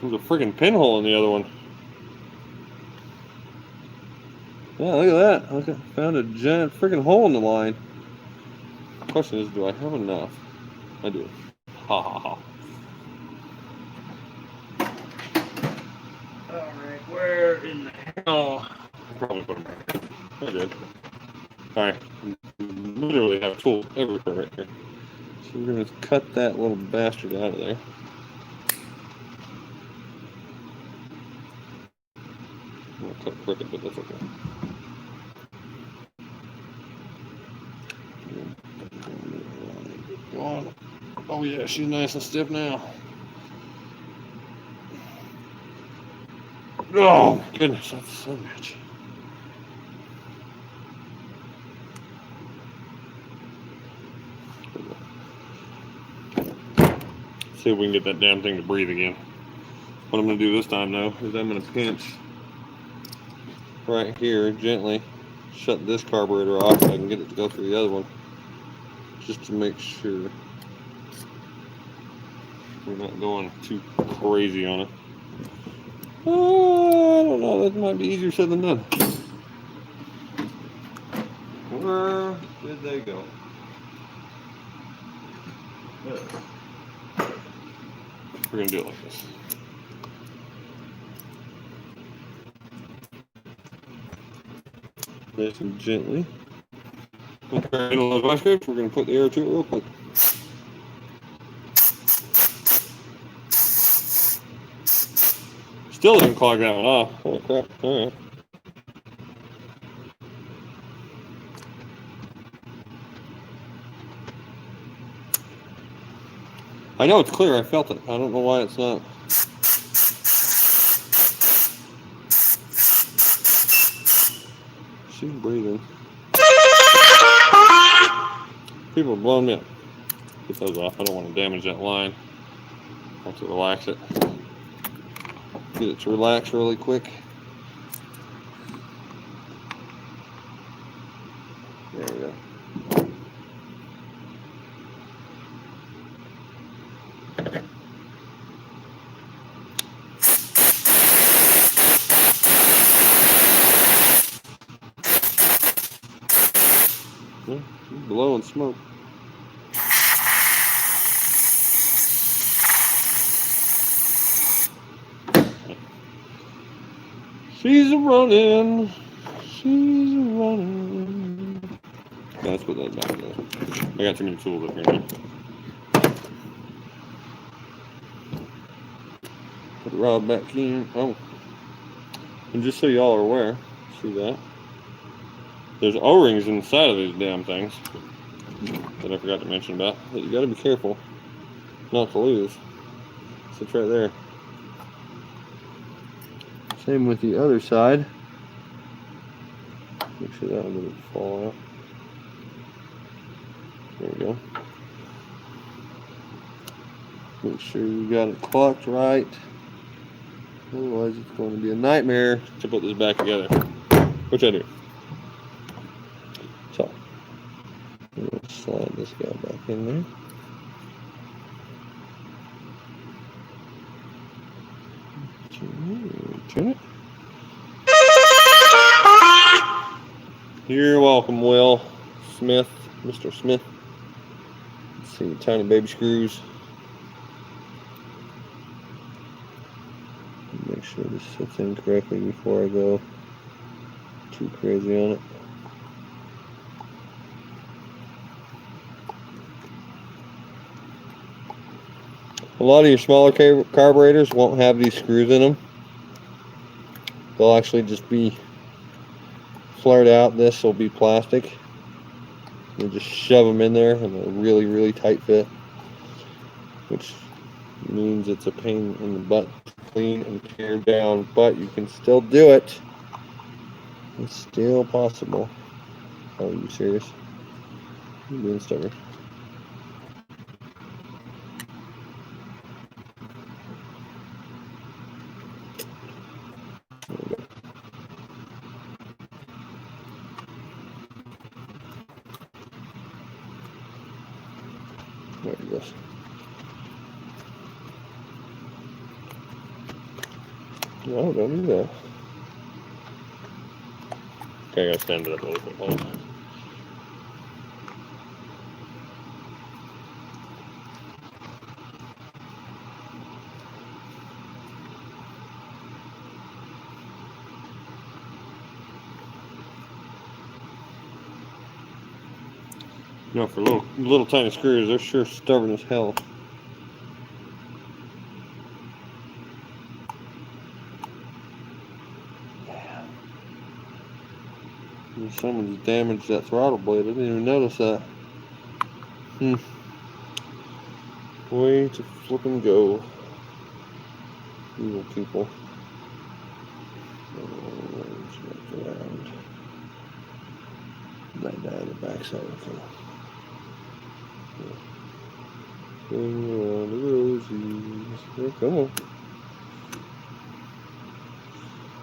There's a freaking pinhole in the other one. Yeah, look at that. Look, I found a giant freaking hole in the line. The question is, do I have enough? I do. Ha ha ha. Alright, where in the hell? I probably put them back here. I did. Alright. Literally have tools everywhere right here. So we're going to cut that little bastard out of there. I'm going to cut crooked, but that's okay. Go on. Oh yeah, she's nice and stiff now. Oh goodness, that's so much. See if we can get that damn thing to breathe again. What I'm going to do this time though is I'm going to pinch right here gently, shut this carburetor off so I can get it to go through the other one, just to make sure we're not going too crazy on it. Oh, I don't know, that might be easier said than done. Where did they go? There. We're going to do it like this. Nice and gently. Okay, those vice grips, we're going to put the air to it real quick. Still didn't clog that one off. Holy crap. Alright. I know it's clear, I felt it. I don't know why it's not. She's breathing. People are blowing me up. Get those off. I don't want to damage that line. I have to relax it. Get it to relax really quick. There we go. Yeah, she's blowing smoke. She's a running. She's a running. Yeah, let's put that back there. I got too many tools up here now. Put the rod back in. Oh. And just so y'all are aware, see that? There's O-rings inside of these damn things that I forgot to mention about. That you gotta be careful not to lose. Sits right there. Same with the other side. Make sure that one doesn't fall out. There we go. Make sure you got it clucked right. Otherwise it's going to be a nightmare to put this back together. Which I do. So, I'm going to slide this guy back in there. Turn it. You're welcome, Will Smith, Mr. Smith. Let's see, tiny baby screws. Make sure this sits in correctly before I go too crazy on it. A lot of your smaller carburetors won't have these screws in them. They'll actually just be flared out. This will be plastic. You just shove them in there and they'll really, really tight fit, which means it's a pain in the butt to clean and tear down, but you can still do it. It's still possible. Oh, are you serious? You're being stubborn. There it goes. No, don't do that. Okay, I gotta stand it up a little bit. Hold on. You know, for little tiny screws, they're sure stubborn as hell. And someone's damaged that throttle blade. I didn't even notice that. Way to flip and go. Evil people. Let's back around. That guy on the backside of the Bring around the roses. Oh, come on.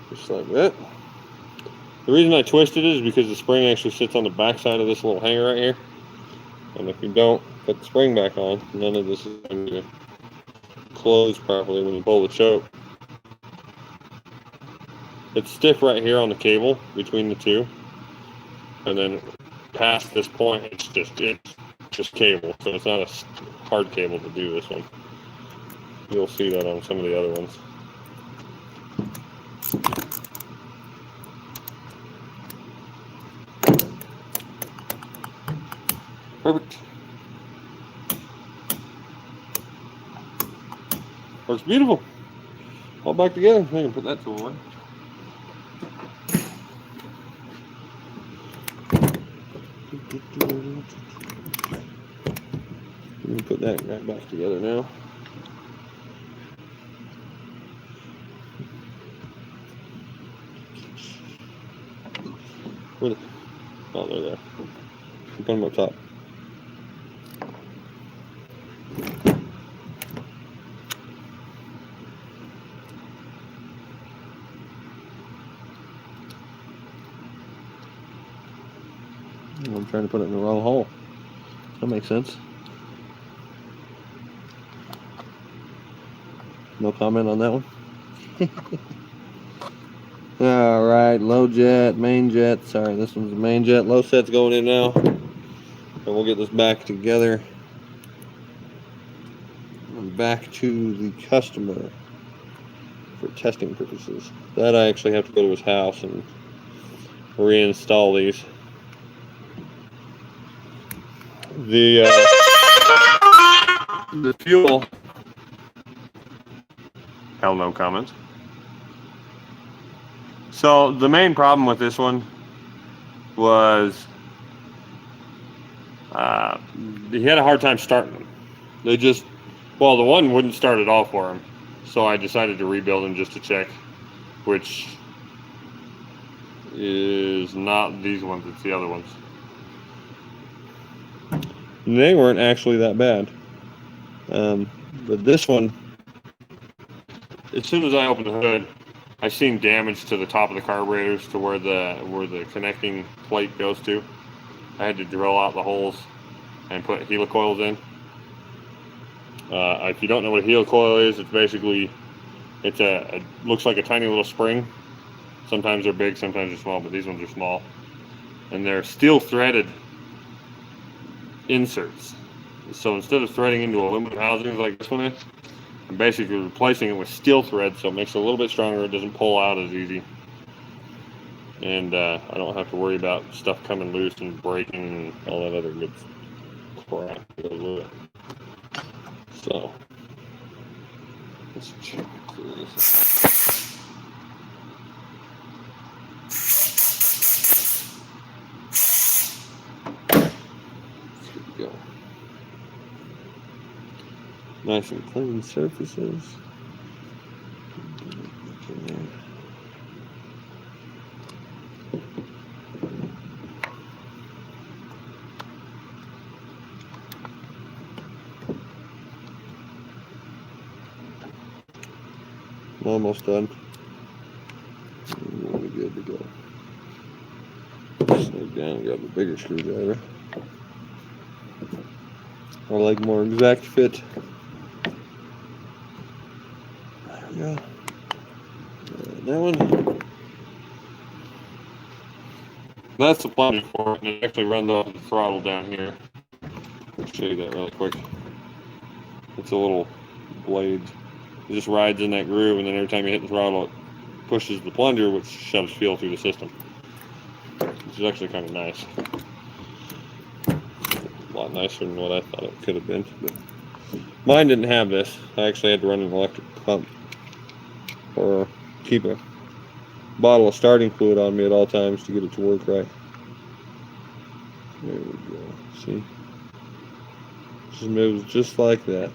Just like that. The reason I twisted it is because the spring actually sits on the backside of this little hanger right here. And if you don't put the spring back on, none of this is going to close properly when you pull the choke. It's stiff right here on the cable between the two. And then past this point, it's just cable. So it's not a hard cable to do this one. You'll see that on some of the other ones. Perfect. Works beautiful. All back together. I can put that tool away. Let me put that right back together now. Where the, oh, they're there. Put them up top. I'm trying to put it in the wrong hole. That makes sense. No comment on that one? Alright, low jet, main jet. Sorry, this one's the main jet. Low set's going in now. And we'll get this back together. And back to the customer for testing purposes. That I actually have to go to his house and reinstall these. The fuel. Hell no comments. So the main problem with this one was he had a hard time starting them. The one wouldn't start at all for him. So I decided to rebuild them just to check, which is not these ones, it's the other ones. They weren't actually that bad. But this one, as soon as I opened the hood, I seen damage to the top of the carburetors to where the connecting plate goes to. I had to drill out the holes and put helicoils in. If you don't know what a helicoil is, it's basically it looks like a tiny little spring. Sometimes they're big, sometimes they're small, but these ones are small, and they're steel threaded inserts. So instead of threading into aluminum housings like this one is, I'm basically replacing it with steel thread, so it makes it a little bit stronger. It doesn't pull out as easy, and I don't have to worry about stuff coming loose and breaking and all that other good crap that goes with it. So let's check this. Go. Nice and clean surfaces. Almost done. We'll be good to go. Snake down, grab a bigger screwdriver. or like more exact fit. There we go. That one. That's the plunger for it, and it actually runs off the throttle down here. I'll show you that really quick. It's a little blade. It just rides in that groove, and then every time you hit the throttle, it pushes the plunger, which shoves fuel through the system. Which is actually kind of nice. A lot nicer than what I thought it could have been. But mine didn't have this. I actually had to run an electric pump or keep a bottle of starting fluid on me at all times to get it to work right. There we go. See? Just moves just like that.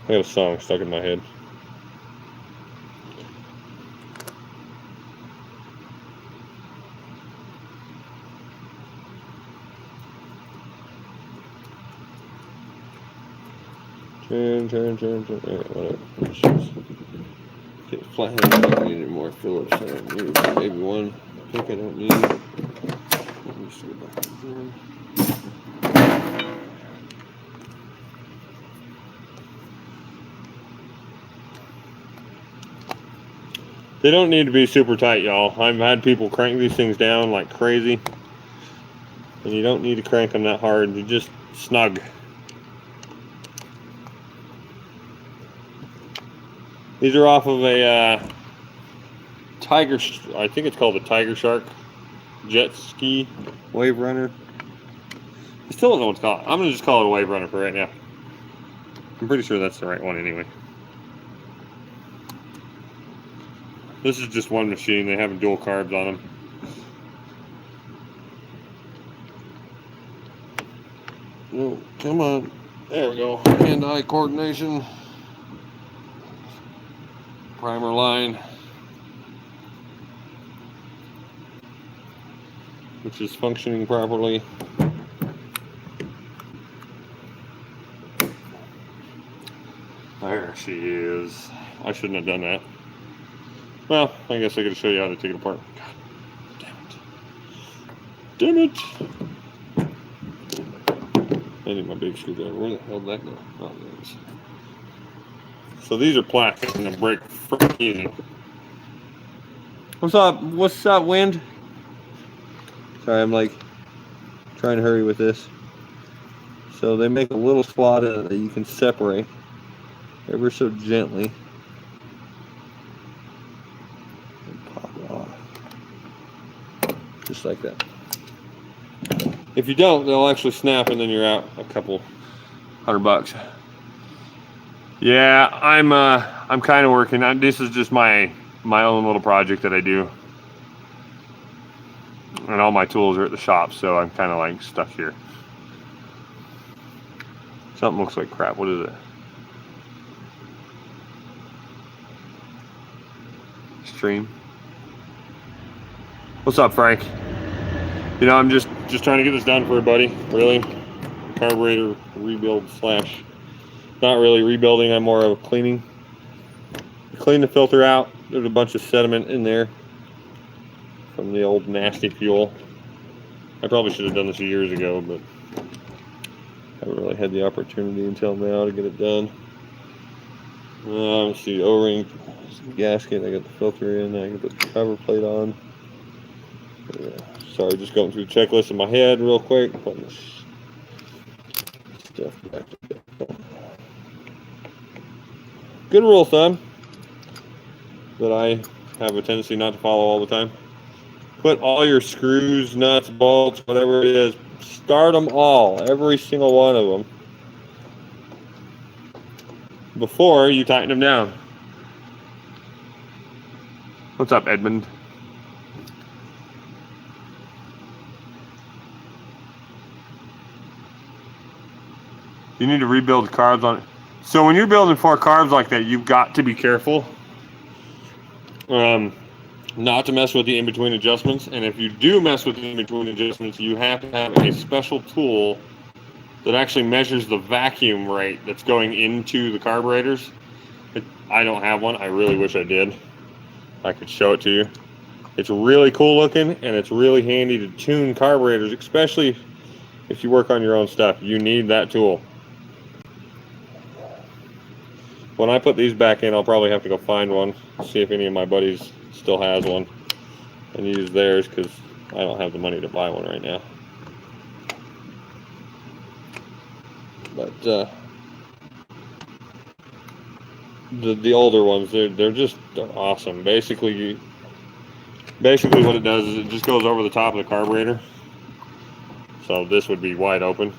I got a song stuck in my head. Turn. Yeah, whatever. Let's just get a flathead. I don't need any more Phillips. I don't need maybe one. I think I don't need. Let me see if I can do it. They don't need to be super tight, y'all. I've had people crank these things down like crazy. And you don't need to crank them that hard. You just snug. These are off of a Tiger, I think it's called a Tiger Shark jet ski wave runner. I still don't know what it's called. I'm going to just call it a wave runner for right now. I'm pretty sure that's the right one anyway. This is just one machine. They have dual carbs on them. Oh, come on. There we go. Hand-eye coordination. Primer line, which is functioning properly. There she is. I shouldn't have done that. Well, I guess I gotta show you how to take it apart. God damn it. Damn it. I need my big screwdriver. Where the hell did that go? Oh, there it is. So these are plastic and they break freaking easy. What's up? What's up, wind? Sorry, I'm like trying to hurry with this. So they make a little slot in it that you can separate ever so gently. And pop it off. Just like that. If you don't, they'll actually snap and then you're out a couple $100. Yeah, I'm kind of working on this. Is just my own little project that I do, and all my tools are at the shop, so I'm kind of like stuck here. Something looks like crap. What is it? Stream. What's up, Frank? You know, I'm just trying to get this done for a buddy. Really, carburetor rebuild slash. Not really rebuilding, I'm more of a cleaning. Clean the filter out. There's a bunch of sediment in there from the old nasty fuel. I probably should have done this years ago, but haven't really had the opportunity until now to get it done. Let's see, O-ring, gasket, I got the filter in, I got the cover plate on. Sorry, just going through the checklist in my head real quick. Putting this stuff back together. Good rule of thumb that I have a tendency not to follow all the time. Put all your screws, nuts, bolts, whatever it is, start them all, every single one of them, before you tighten them down. What's up, Edmund? You need to rebuild carbs on it. So when you're building 4 carbs like that, you've got to be careful Not to mess with the in-between adjustments, and if you do mess with the in-between adjustments, you have to have a special tool that actually measures the vacuum rate that's going into the carburetors. I don't have one. I really wish I did. I could show it to you. It's really cool looking, and it's really handy to tune carburetors, especially if you work on your own stuff. You need that tool. When I put these back in, I'll probably have to go find one, see if any of my buddies still has one, and use theirs, because I don't have the money to buy one right now. But the older ones, they're awesome. Basically what it does is it just goes over the top of the carburetor. So this would be wide open.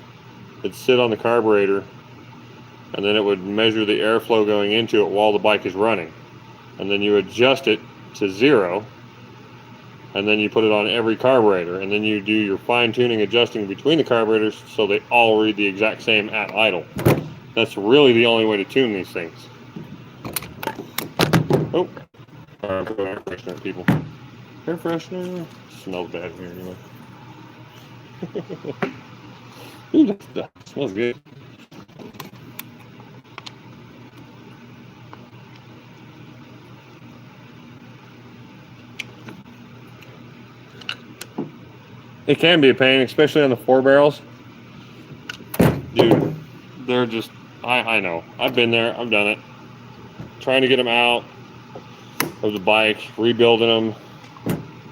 It'd sit on the carburetor, and then it would measure the airflow going into it while the bike is running. And then you adjust it to 0, and then you put it on every carburetor, and then you do your fine-tuning adjusting between the carburetors so they all read the exact same at idle. That's really the only way to tune these things. Oh, air freshener, people. Air freshener. Smells bad here anyway. Ooh, that smells good. It can be a pain, especially on the 4 barrels. Dude, they're just, I know. I've been there, I've done it. Trying to get them out of the bike, rebuilding them,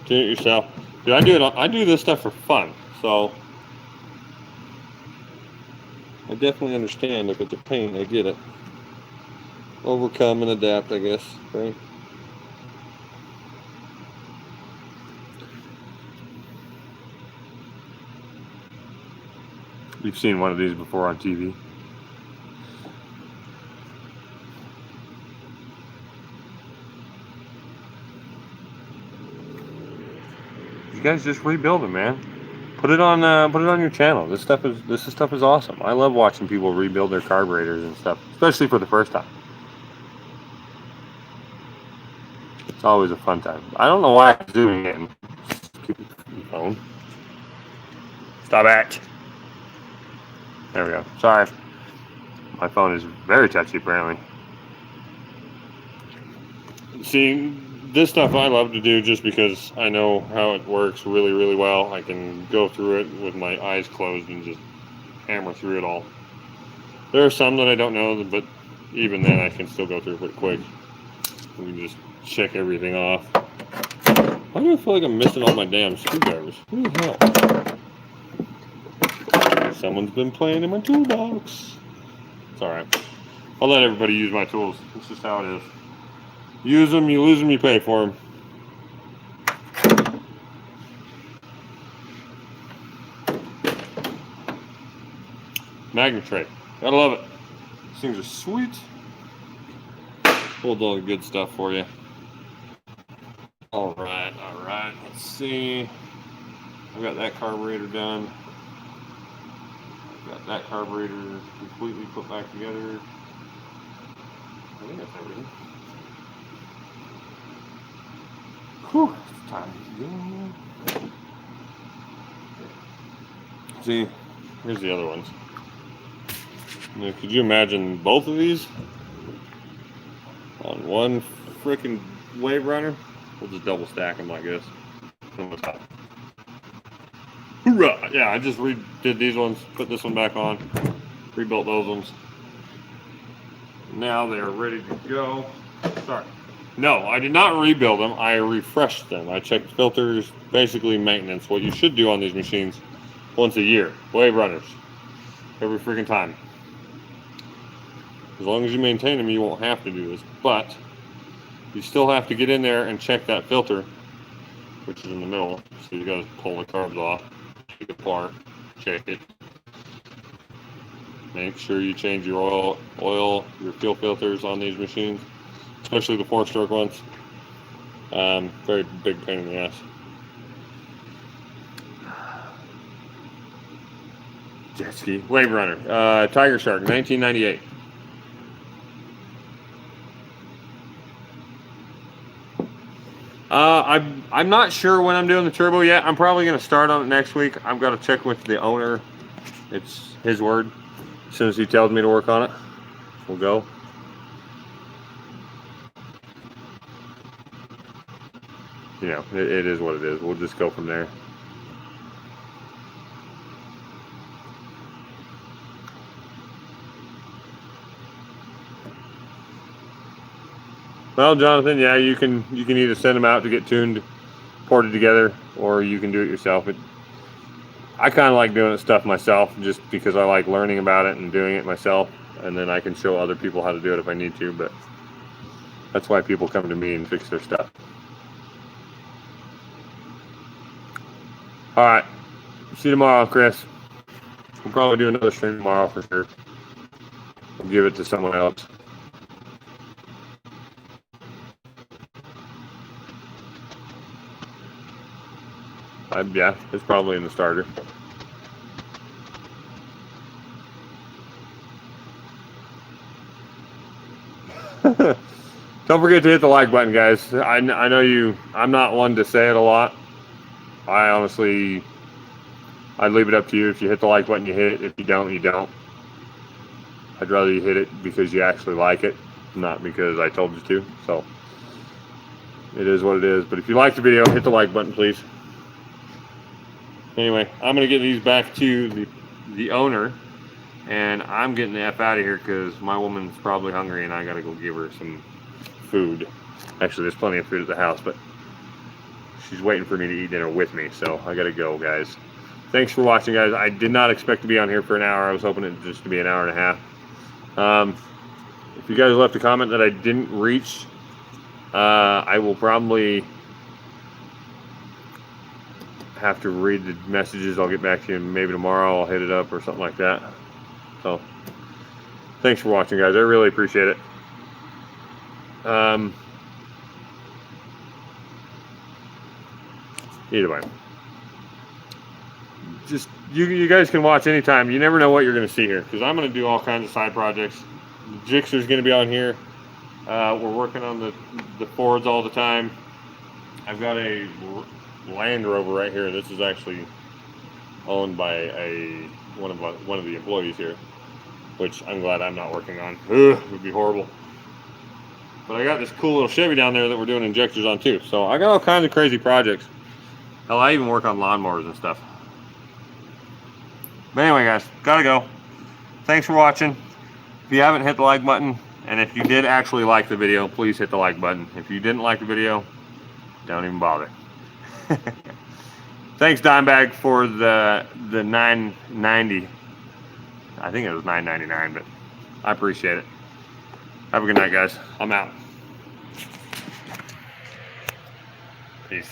tune it yourself. Dude, I do this stuff for fun, so I definitely understand if it's a pain, I get it. Overcome and adapt, I guess, right? You've seen one of these before on TV. You guys just rebuild them, man. Put it on your channel. This stuff is awesome. I love watching people rebuild their carburetors and stuff, especially for the first time. It's always a fun time. I don't know why I'm zooming in. Stupid phone. Stop it. There we go. Sorry. My phone is very touchy, apparently. See, this stuff I love to do just because I know how it works really, really well. I can go through it with my eyes closed and just hammer through it all. There are some that I don't know, but even then I can still go through it pretty quick. We can just check everything off. Why do I feel like I'm missing all my damn screwdrivers? Who the hell? Someone's been playing in my toolbox. It's alright. I'll let everybody use my tools. That's just how it is. Use them, you lose them, you pay for them. Magnet tray. Gotta love it. These things are sweet. Hold all the good stuff for you. Alright. Let's see. I've got that carburetor done. I've got that carburetor completely put back together. I think that's everything. Whew, it's time to go. See, here's the other ones. Now, could you imagine both of these on one freaking wave runner? We'll just double stack them like this. On the top. Hoorah! Yeah, I just redid these ones, put this one back on, rebuilt those ones. Now they're ready to go. Sorry. No, I did not rebuild them. I refreshed them. I checked filters, basically maintenance. What you should do on these machines once a year. Wave runners. Every freaking time. As long as you maintain them, you won't have to do this. But you still have to get in there and check that filter, which is in the middle. So you got to pull the carbs off, take it apart, check it. Make sure you change your oil, your fuel filters on these machines, especially the 4-stroke ones. Very big pain in the ass. Jet ski, wave runner, Tiger Shark, 1998. I'm not sure when I'm doing the turbo yet. I'm probably going to start on it next week. I've got to check with the owner. It's his word. As soon as he tells me to work on it, we'll go. You know, it is what it is. We'll just go from there. Well, Jonathan, yeah, you can either send them out to get tuned, ported together, or you can do it yourself. I kind of like doing stuff myself just because I like learning about it and doing it myself, and then I can show other people how to do it if I need to, but that's why people come to me and fix their stuff. All right. See you tomorrow, Chris. We'll probably do another stream tomorrow for sure. We'll give it to someone else. Yeah, it's probably in the starter. Don't forget to hit the like button, guys. I know I'm not one to say it a lot. I honestly, I'd leave it up to you. If you hit the like button, you hit it. If you don't, you don't. I'd rather you hit it because you actually like it, not because I told you to. So it is what it is. But if you like the video, hit the like button, please. Anyway, I'm going to get these back to the owner, and I'm getting the F out of here because my woman's probably hungry, and I got to go give her some food. Actually, there's plenty of food at the house, but she's waiting for me to eat dinner with me, so I got to go, guys. Thanks for watching, guys. I did not expect to be on here for an hour. I was hoping it just to be an hour and a half. If you guys left a comment that I didn't reach, I will probably have to read the messages. I'll get back to you maybe tomorrow. I'll hit it up or something like that. So thanks for watching, guys. I really appreciate it. Either way, just you guys can watch anytime. You never know what you're going to see here, because I'm going to do all kinds of side projects. Gixxer's going to be on here. We're working on the Fords all the time. I've got a Land Rover right here. This is actually owned by one of the employees here, which I'm glad I'm not working on. Ugh, it would be horrible. But I got this cool little Chevy down there that we're doing injectors on too. So I got all kinds of crazy projects. Hell, I even work on lawnmowers and stuff. But anyway, guys, gotta go. Thanks for watching. If you haven't hit the like button, and if you did actually like the video, please hit the like button. If you didn't like the video, don't even bother. Thanks, Dimebag, for the $9.90. I think it was $9.99, but I appreciate it. Have a good night, guys. I'm out. Peace.